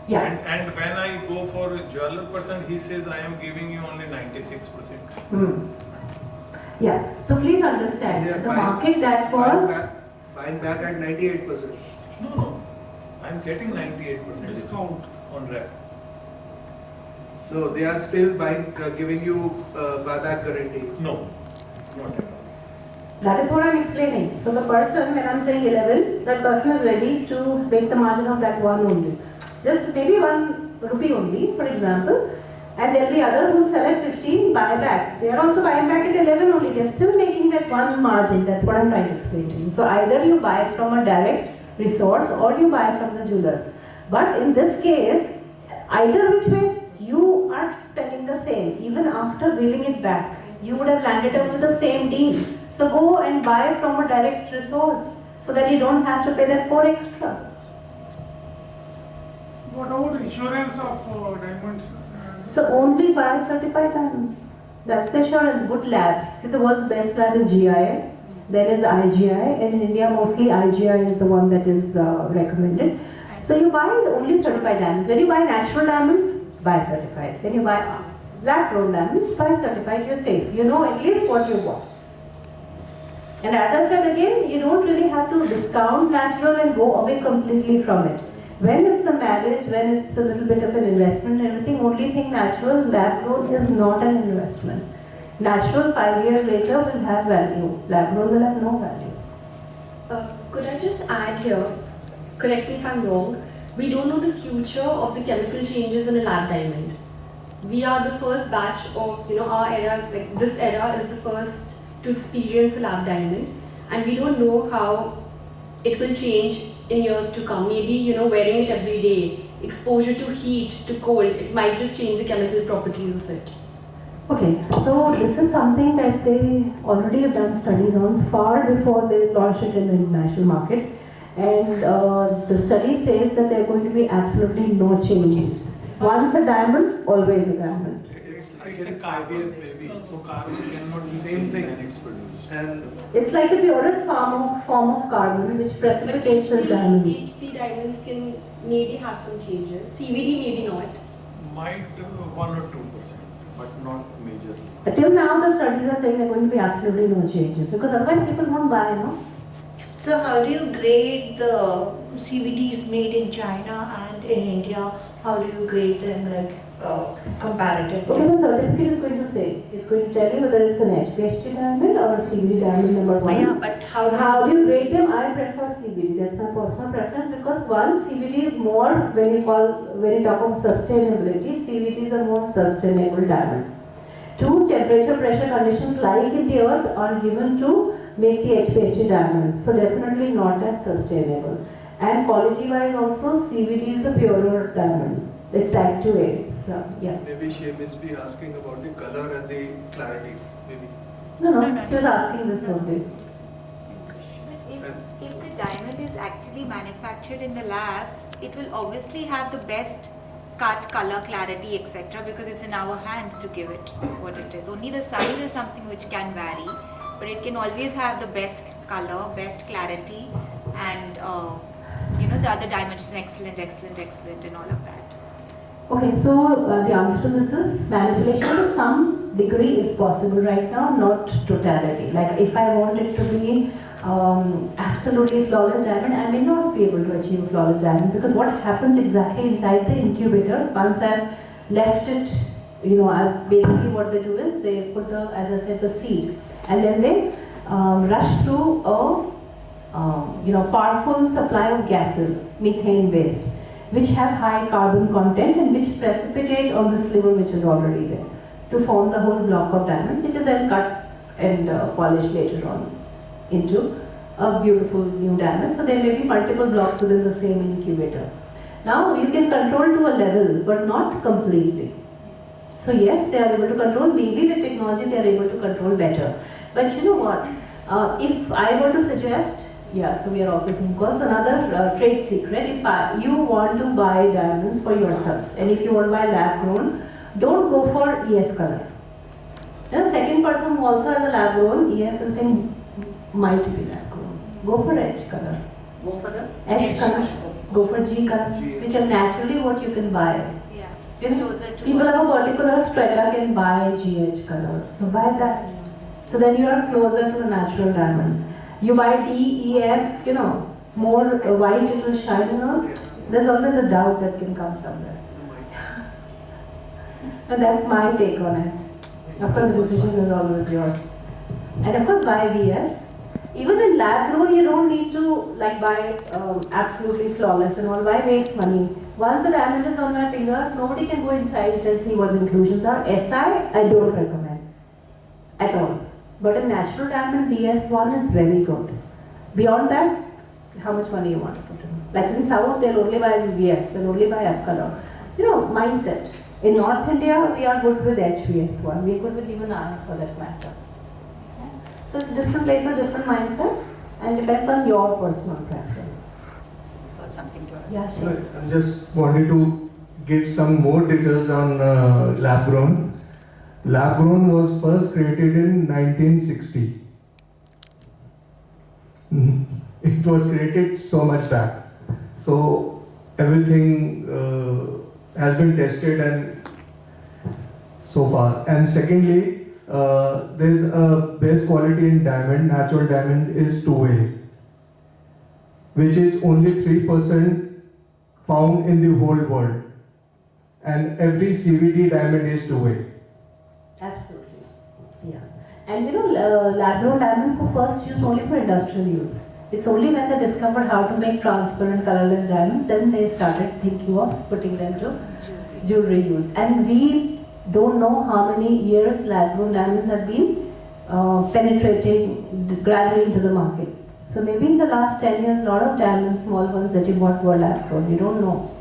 Yeah. And when I go for a jeweler person, he says I am giving you only 96%. Yeah. So please understand, They are the buying- market that was... Buying back at 98%. No. I am getting 98% discount on rep. So they are still buying, giving you buyback guarantee. No, not at all. That is what I'm explaining. So the person, when I'm saying 11, that person is ready to make the margin of that one only. Just maybe 1 rupee only, for example. And there will be others who sell at 15, buy back. They are also buying back at 11 only. They are still making that one margin. That's what I'm trying to explain to you. So either you buy from a direct resource or you buy from the jewelers. But in this case, either which ways you are spending the same. Even after giving it back, you would have landed up with the same deal. So go and buy from a direct resource so that you don't have to pay that 4 extra. What about insurance of diamonds? So only buy certified diamonds. That's the assurance. Good labs. See, the world's best lab is GIA. Then is IGI. And in India, mostly IGI is the one that is recommended. So you buy only certified diamonds. When you buy natural diamonds, buy certified. When you buy lab-grown diamonds, buy certified. You're safe. You know at least what you bought. And as I said again, you don't really have to discount natural and go away completely from it. When it's a marriage, when it's a little bit of an investment and everything, only thing natural, lab-grown is not an investment. Natural 5 years later will have value. Lab-grown will have no value. Could I just add here, correct me if I'm wrong, we don't know the future of the chemical changes in a lab diamond. We are the first batch of, our era is like, this era is the first to experience a lab diamond, and we don't know how it will change in years to come. Maybe, wearing it every day, exposure to heat, to cold, it might just change the chemical properties of it. Okay, so this is something that they already have done studies on far before they launched it in the international market. And the study says that there are going to be absolutely no changes. Once a diamond, always a diamond. It's a carbon maybe. So carbon cannot be same thing. And it's like the purest form of carbon which precipitates as diamond. THP diamonds can maybe have some changes. CVD maybe not. Might 1 or 2%, but not majorly. But till now the studies are saying there are going to be absolutely no changes because otherwise people won't buy, no? So how do you grade the CVDs made in China and in India? How do you grade them comparatively? Okay, the certificate is going to say, it's going to tell you whether it's an HPHT diamond or a CVD diamond number 1. Yeah, but how do you grade them? I prefer CVD. That's my personal preference because one, CVD is more, when you talk of sustainability, CVD is a more sustainable diamond. 2, temperature pressure conditions like in the earth are given to make the HPHT diamonds. So definitely not as sustainable. And quality wise also, CVD is a purer diamond. It's type 2A. It's, yeah. maybe she must be asking about the color and the clarity. Maybe. No, she was asking this only. If the diamond is actually manufactured in the lab, it will obviously have the best cut, color, clarity, etc. because it's in our hands to give it what it is. Only the size is something which can vary, but it can always have the best color, best clarity, and the other dimensions excellent and all of that. Okay, so the answer to this is manipulation to some degree is possible right now, not totality. Like if I want it to be absolutely flawless diamond, I may not be able to achieve flawless diamond because what happens exactly inside the incubator, once I've left it, basically what they do is they put the, as I said, the seed, and then they rush through a powerful supply of gases, methane based, which have high carbon content and which precipitate on the sliver which is already there to form the whole block of diamond, which is then cut and polished later on into a beautiful new diamond. So there may be multiple blocks within the same incubator. Now you can control to a level, but not completely. So yes, they are able to control. Maybe with technology they are able to control better. But you know what? If I were to suggest, so we are off the same calls. Another trade secret, if you want to buy diamonds for yourself and if you want to buy lab grown, don't go for EF color. The second person who also has a lab grown, EF will think might be lab grown. Go for H color. Go for the H color. Go for G color, which are naturally what you can buy. Yeah. Closer to people have a particular strata can buy GH color. So buy that. So then you are closer to a natural diamond. You buy D, E, F, more white it will shine on. There's always a doubt that can come somewhere. And that's my take on it. Of course, the decision is always yours. And of course, buy VS. Even in lab grown, you don't need to like buy absolutely flawless and all. Why waste money? Once the diamond is on my finger, nobody can go inside it and see what the inclusions are. SI, I don't recommend at all. But a natural diamond BS1 is very good. Beyond that, how much money you want to put in? Like in South, they'll only buy VS, they'll only buy F color. You know, mindset. In North India, we are good with HVS1. We're good with even I for that matter. So it's different places, different mindset, and depends on your personal preference. It's got something to us. Yeah, sure. I just wanted to give some more details on lab grown. Lab grown was first created in 1960. It was created so much back. So everything has been tested and so far. And secondly, there's a best quality in diamond, natural diamond is 2A, which is only 3% found in the whole world. And every CVD diamond is 2A. Absolutely. Yeah. And you know, lab-grown diamonds were first used only for industrial use. It's only when they discovered how to make transparent colorless diamonds, then they started thinking of putting them to jewelry use. And we don't know how many years lab-grown diamonds have been penetrating gradually into the market. So maybe in the last 10 years, a lot of diamonds, small ones that you bought were lab-grown. You don't know.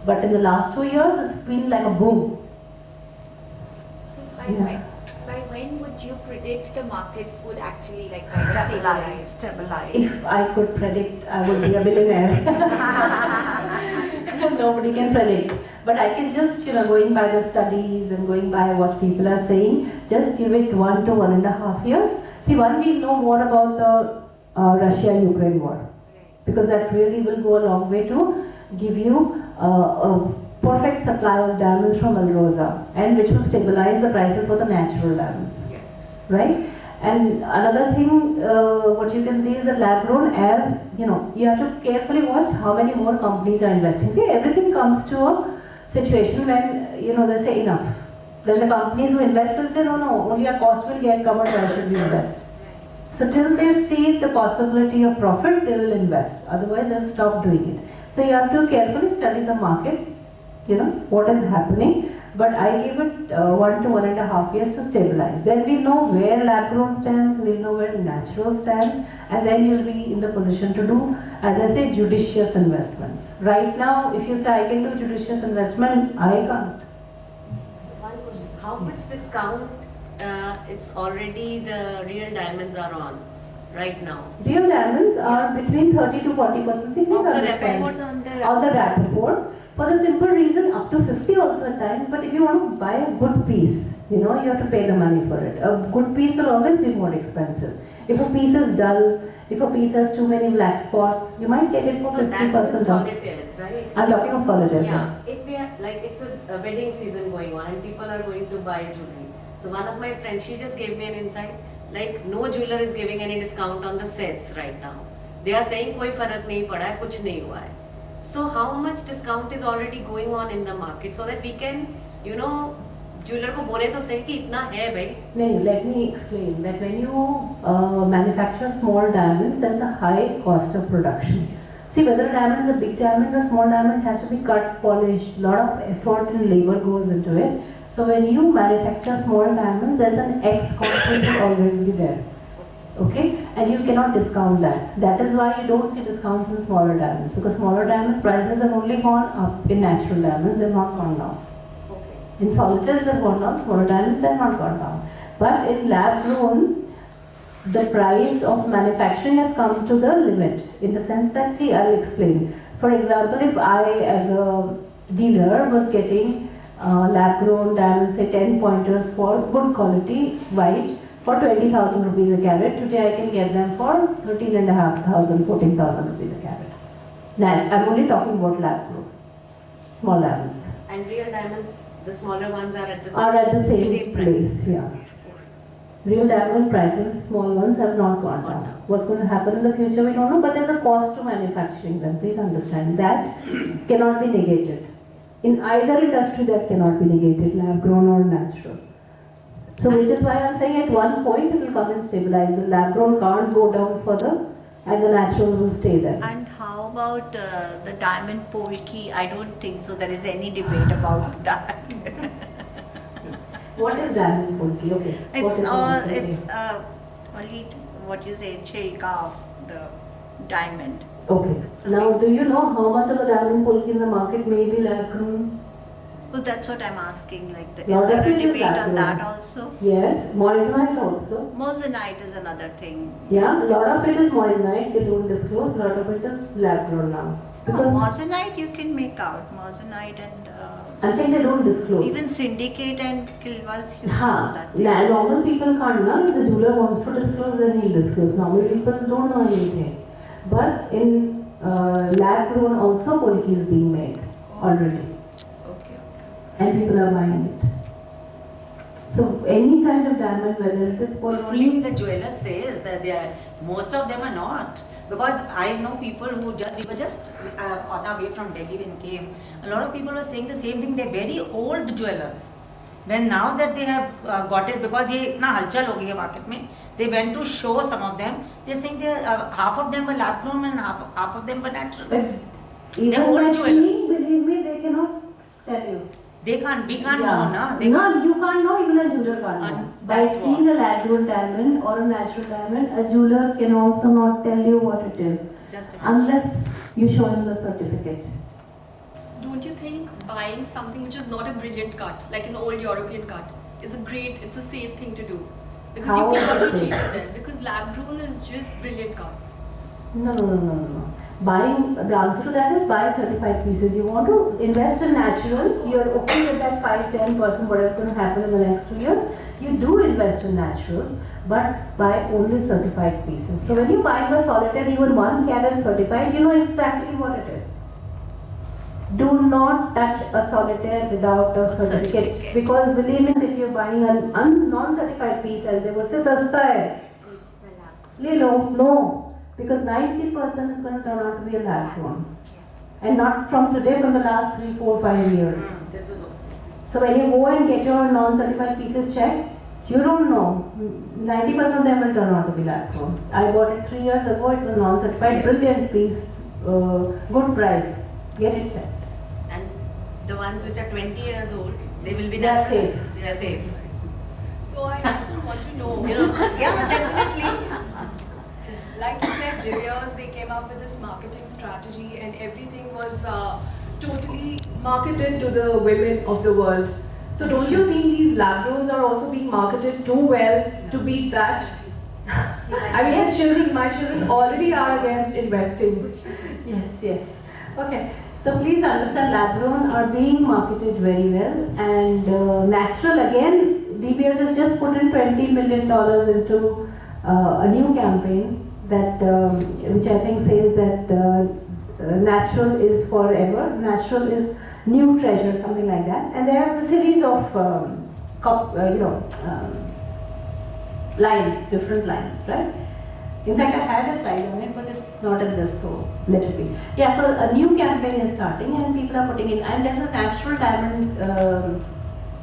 But in the last 2 years, it's been like a boom. So by when would you predict the markets would actually like kind of stabilize? If I could predict, I would be a billionaire. Nobody can predict. But I can just, you know, going by the studies and going by what people are saying, just give it 1 to 1.5 years. See, we know more about the Russia-Ukraine war. Because that really will go a long way to give you a perfect supply of diamonds from Alrosa, and which will stabilize the prices for the natural diamonds. Yes. Right? And another thing, what you can see is that lab grown, as you know, you have to carefully watch how many more companies are investing. See, everything comes to a situation when, you know, they say enough. Then the companies who invest will say, no, only our cost will get covered, why should we invest? So till they see the possibility of profit, they will invest. Otherwise, they'll stop doing it. So you have to carefully study the market, you know, what is happening. But I give it 1 to 1.5 years to stabilize. Then we know where lab grown stands, we'll know where natural stands, and then you'll be in the position to do, as I say, judicious investments. Right now, if you say I can do judicious investment, I can't. So one question, how much discount it's already the real diamonds are on right now? Real diamonds are between 30 to 40%. See, please understand. On the wrap report. For the simple reason, up to 50 also at times, but if you want to buy a good piece, you know, you have to pay the money for it. A good piece will always be more expensive. If a piece is dull, if a piece has too many black spots, you might get it for 50% That's in off. solitaires, right? I'm talking of solitaires. Yeah, if we are, like it's a wedding season going on and people are going to buy jewelry. So one of my friends, she just gave me an insight, like no jeweler is giving any discount on the sets right now. They are saying koi farak nahi pada hai, kuch nahi hua hai. So how much discount is already going on in the market so that we can, you know, jeweler ko bole to say ki itna hai bhai. No, let me explain that when you manufacture small diamonds, there's a high cost of production. See, whether a diamond is a big diamond or a small diamond, has to be cut, polished, a lot of effort and labor goes into it. So when you manufacture small diamonds, there's an X cost which will always be there. Okay, and you cannot discount that. That is why you don't see discounts in smaller diamonds, because smaller diamonds prices have only gone up in natural diamonds, they have not gone down. Okay. In solitaires they have gone down, smaller diamonds they have not gone down. But in lab grown, the price of manufacturing has come to the limit, in the sense that, see, I'll explain. For example, if I as a dealer was getting lab grown diamonds, say 10 pointers for good quality white, for 20,000 rupees a carat. Today I can get them for 13,500, 14,000 rupees a carat. I'm only talking about lab grown, small diamonds. And real diamonds, the smaller ones are at the same place, yeah. Real diamond prices, small ones have not gone down. What's going to happen in the future, we don't know, but there's a cost to manufacturing them. Please understand that cannot be negated. In either industry, that cannot be negated, lab grown or natural. So which is why I'm saying at one point it will come and stabilize. The lab grown can't go down further and the natural will stay there. And how about the diamond polki? I don't think so. There is any debate about that. What is diamond polki? Okay. It's only what you say chilka of the diamond. Okay. Now, do you know how much of the diamond polki in the market may be lab grown? Well, that's what I'm asking. Like, is Lot of there a it is debate lab on grown. that also? Yes, moissanite also. Moissanite is another thing. Yeah, a lot of it is moissanite. They don't disclose. A lot of it is lab grown now. Because Moissanite you can make out. Moissanite and I'm saying they don't disclose. even syndicate and kilwas you know Ha, that. normal people can't know. If the jeweler wants to disclose, then he'll disclose. Normal people don't know anything. But in lab grown also polki is being made already. Okay. And people are buying it. So any kind of diamond, whether it is Only polki, the jeweler says that they are, most of them are not. Because I know people who we were just on our way from Delhi when we came. A lot of people were saying the same thing. They're very old jewelers. When now that they have got it, because ये इतना हलचल हो गई है market में, they went to show some of them. They're saying half of them were lab grown and half of them were natural. but even They're old by jewelers. seeing, believe me, they cannot tell you. We can't Yeah. know, na? No, you can't know, even a jeweler can't know. By That's seeing a lab grown diamond or a natural diamond, a jeweler can also not tell you what it is. Just imagine. Unless you show him the certificate. Don't you think buying something which is not a brilliant cut, like an old European cut, is it's a safe thing to do? Because How you cannot is be it cheated safe? then. Because lab grown is just brilliant cuts. No. Buying, the answer to that is buy certified pieces. You want to invest in natural, you're okay with that 5-10% what is going to happen in the next 2 years. You do invest in natural, but buy only certified pieces. So when you buy a solitaire, even 1 carat certified, you know exactly what it is. Do not touch a solitaire without a certificate. Because believe me, if you're buying a non-certified piece, as they would say, sasta hai. No. Because 90% is going to turn out to be a lab grown. And not from today, from the last 3, 4, 5 years. This is So when you go and get your non-certified pieces checked, you don't know. 90% of them will turn out to be lab grown. I bought it 3 years ago, it was non-certified, brilliant piece, good price. Get it checked. And the ones which are 20 years old, they will be They are natural. safe. They are safe. So I also want to know, Yeah, definitely. like you said, De Beers, they came up with this marketing strategy and everything was totally marketed to the women of the world. So don't you think these lab growns are also being marketed too well to beat that? I mean, my children already are against investing. Yes. Okay, so please understand lab grown are being marketed very well, and natural again, DBS has just put in $20 million into a new campaign that which I think says that natural is forever, natural is new treasure, something like that, and there are a series of lines, different lines, right? In fact, I had a slide on it, but it's not in this, so let it be. Yeah, so a new campaign is starting and people are putting in, and there's a natural diamond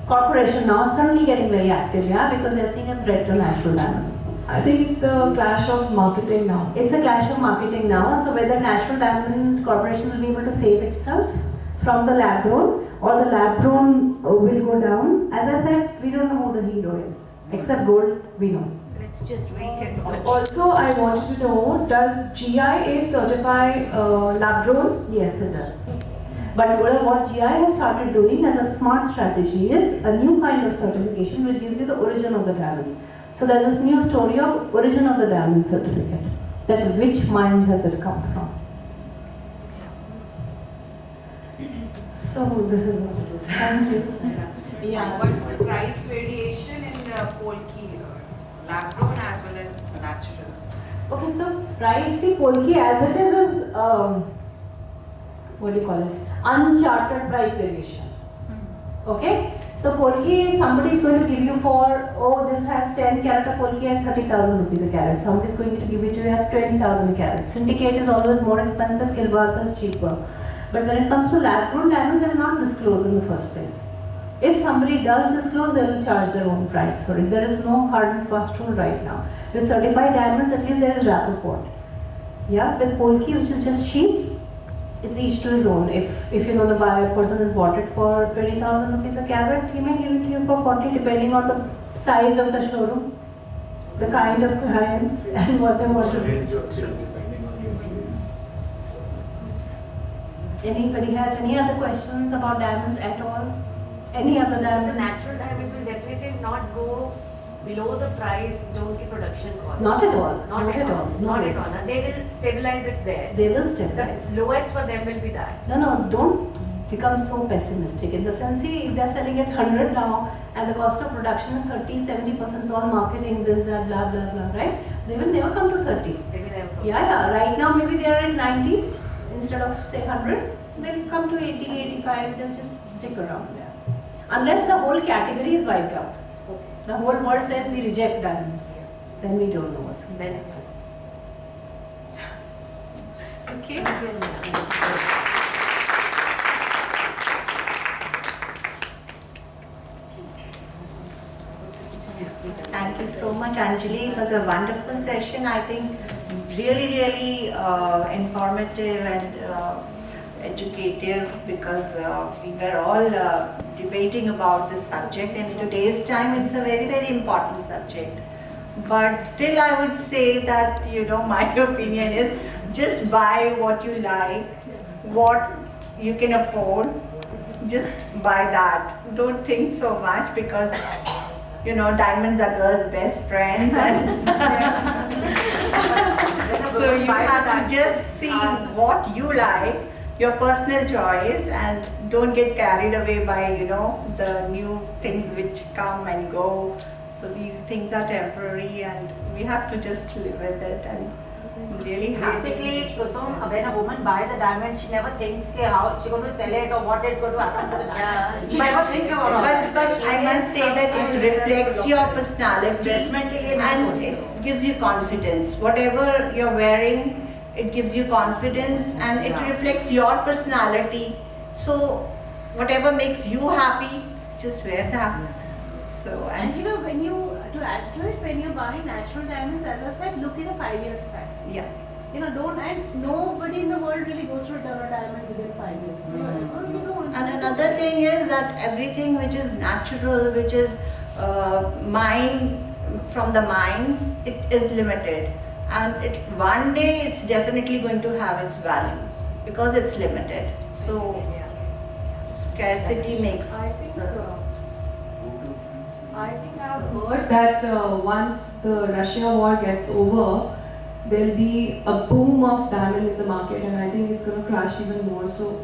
corporation now suddenly getting very active, yeah, because they're seeing a threat to natural diamonds. I think it's the clash of marketing now. It's a clash of marketing now, so whether Natural Diamond Corporation will be able to save itself from the lab grown, or the lab grown will go down. As I said, we don't know who the hero is, except gold, we know. Let's just wait and watch. Also, I wanted to know, does GIA certify lab grown? Yes, it does. But what GI has started doing as a smart strategy is a new kind of certification which gives you the origin of the diamonds. So there's this new story of origin of the diamond certificate, that which mines has it come from. So this is what it is. Thank you. Yeah. What's the price variation in the polki, lab grown as well as natural? Okay, so price, see, polki as it is what do you call it? Uncharted price variation. Okay, so polki, somebody is going to give you for, oh, this has 10 carat of polki at 30,000 rupees a carat. Somebody is going to give it to you at 20,000 a carat. Syndicate is always more expensive, Kilbasa is cheaper. But when it comes to lab grown diamonds, they will not disclose in the first place. If somebody does disclose, they will charge their own price for it. There is no hard and fast rule right now. With certified diamonds, at least there is rapport. Yeah, with Polki, which is just sheets, it's each to his own. If you know the buyer person has bought it for 20,000 rupees a carat, he may give it to you for 40, depending on the size of the showroom, the kind of clients, and what they want to do. Anybody has any other questions about diamonds at all? Any other The diamonds? natural diamond will definitely not go below the price जो उनकी production cost. Not at all. Not at all. No, Not at yes. all. And they will stabilize it there. They will stabilize. The lowest for them will be that. No, don't become so pessimistic. In the sense, see, if they're selling at 100 now and the cost of production is 30-70%, it's all marketing, this, that, blah, blah, blah, right? They will never come to 30. They will never come. Yeah. Right now, maybe they are at 90 instead of say 100. They'll come to 80, 85. They'll just stick around there. Unless the whole category is wiped out. Okay. The whole world says we reject diamonds. Then we don't know what's going Then. on. Okay. Thank you so much, Anjali. It was a wonderful session. I think really informative and educative, because we were all debating about this subject, and in today's time it's a very important subject. But still I would say that, my opinion is just buy what you like, what you can afford, just buy that. Don't think so much, because diamonds are girls' best friends, and so you have to just see what you like, your personal choice, and don't get carried away by the new things which come and go. So these things are temporary, and we have to just live with it and really happy. Basically, Kusum, when a woman buys a diamond, she never thinks how she's going to sell it or what it's going to happen to the diamond. She never thinks about it. But I must say that it reflects your personality and it gives you confidence. Whatever you're wearing, it gives you confidence and it reflects your personality. So whatever makes you happy, just wear that. So, And to add to it, when you're buying natural diamonds, as I said, look in a 5-year span. Yeah. And nobody in the world really goes to return a diamond within 5 years. And another thing is that everything which is natural, which is from the mines, it is limited. And one day it's definitely going to have its value because it's limited. So scarcity makes I think I've heard that once the Russia war gets over, there'll be a boom of diamond in the market, and I think it's going to crash even more. So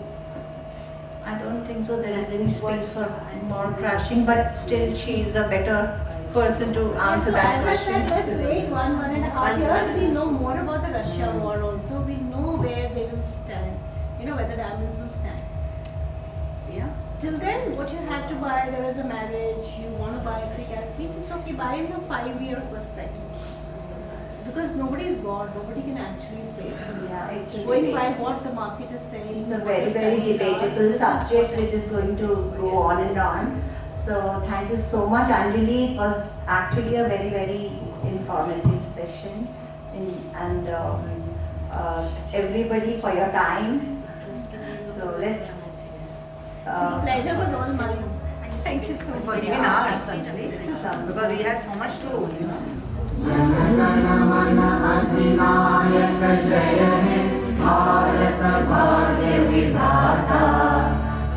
I don't think so there is any space for more crashing, but still she is a better person to answer that as question. I said, let's wait 1.5 years. We know more about the Russia war also. We know where they will stand. Where the diamonds will stand. Yeah. Till then, what you have to buy, there is a marriage, you want to buy a 3-carat piece, it's okay, buy in a 5-year perspective. Because nobody is God, nobody can actually say. Yeah, it's going by what the market is saying. It's a very debatable subject which is going to go on and on. So thank you so much, Anjali. It was actually a very informative session, and everybody for your time. So let's. The pleasure was all mine. Thank you so much. Even ours, actually, because we had so much to, जनगण अधिनायक जय हे भारत भाग्य विधाता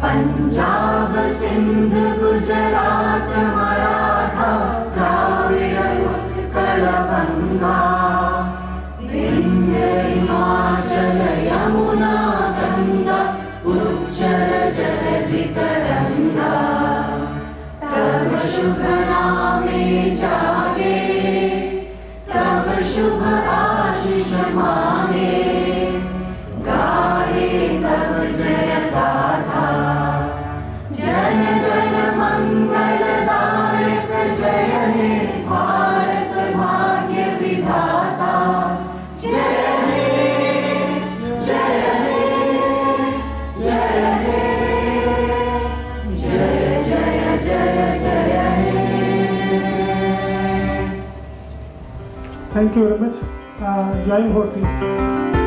पंजाब सिंध गुजरात मराठा द्राविड़ उत्कल गंगा विंध्य हिमाचल यमुना गंगा उच्चल जलधि तरंगा तब शुभ नामे जागे तब शुभ आशीष मांगे गाहे तब जय गाथा जन गण मंगलदायक जय हे भारत भाग्य विधाता जय हे जय हे जय हे जय जय Thank you very much. Jai Ho team.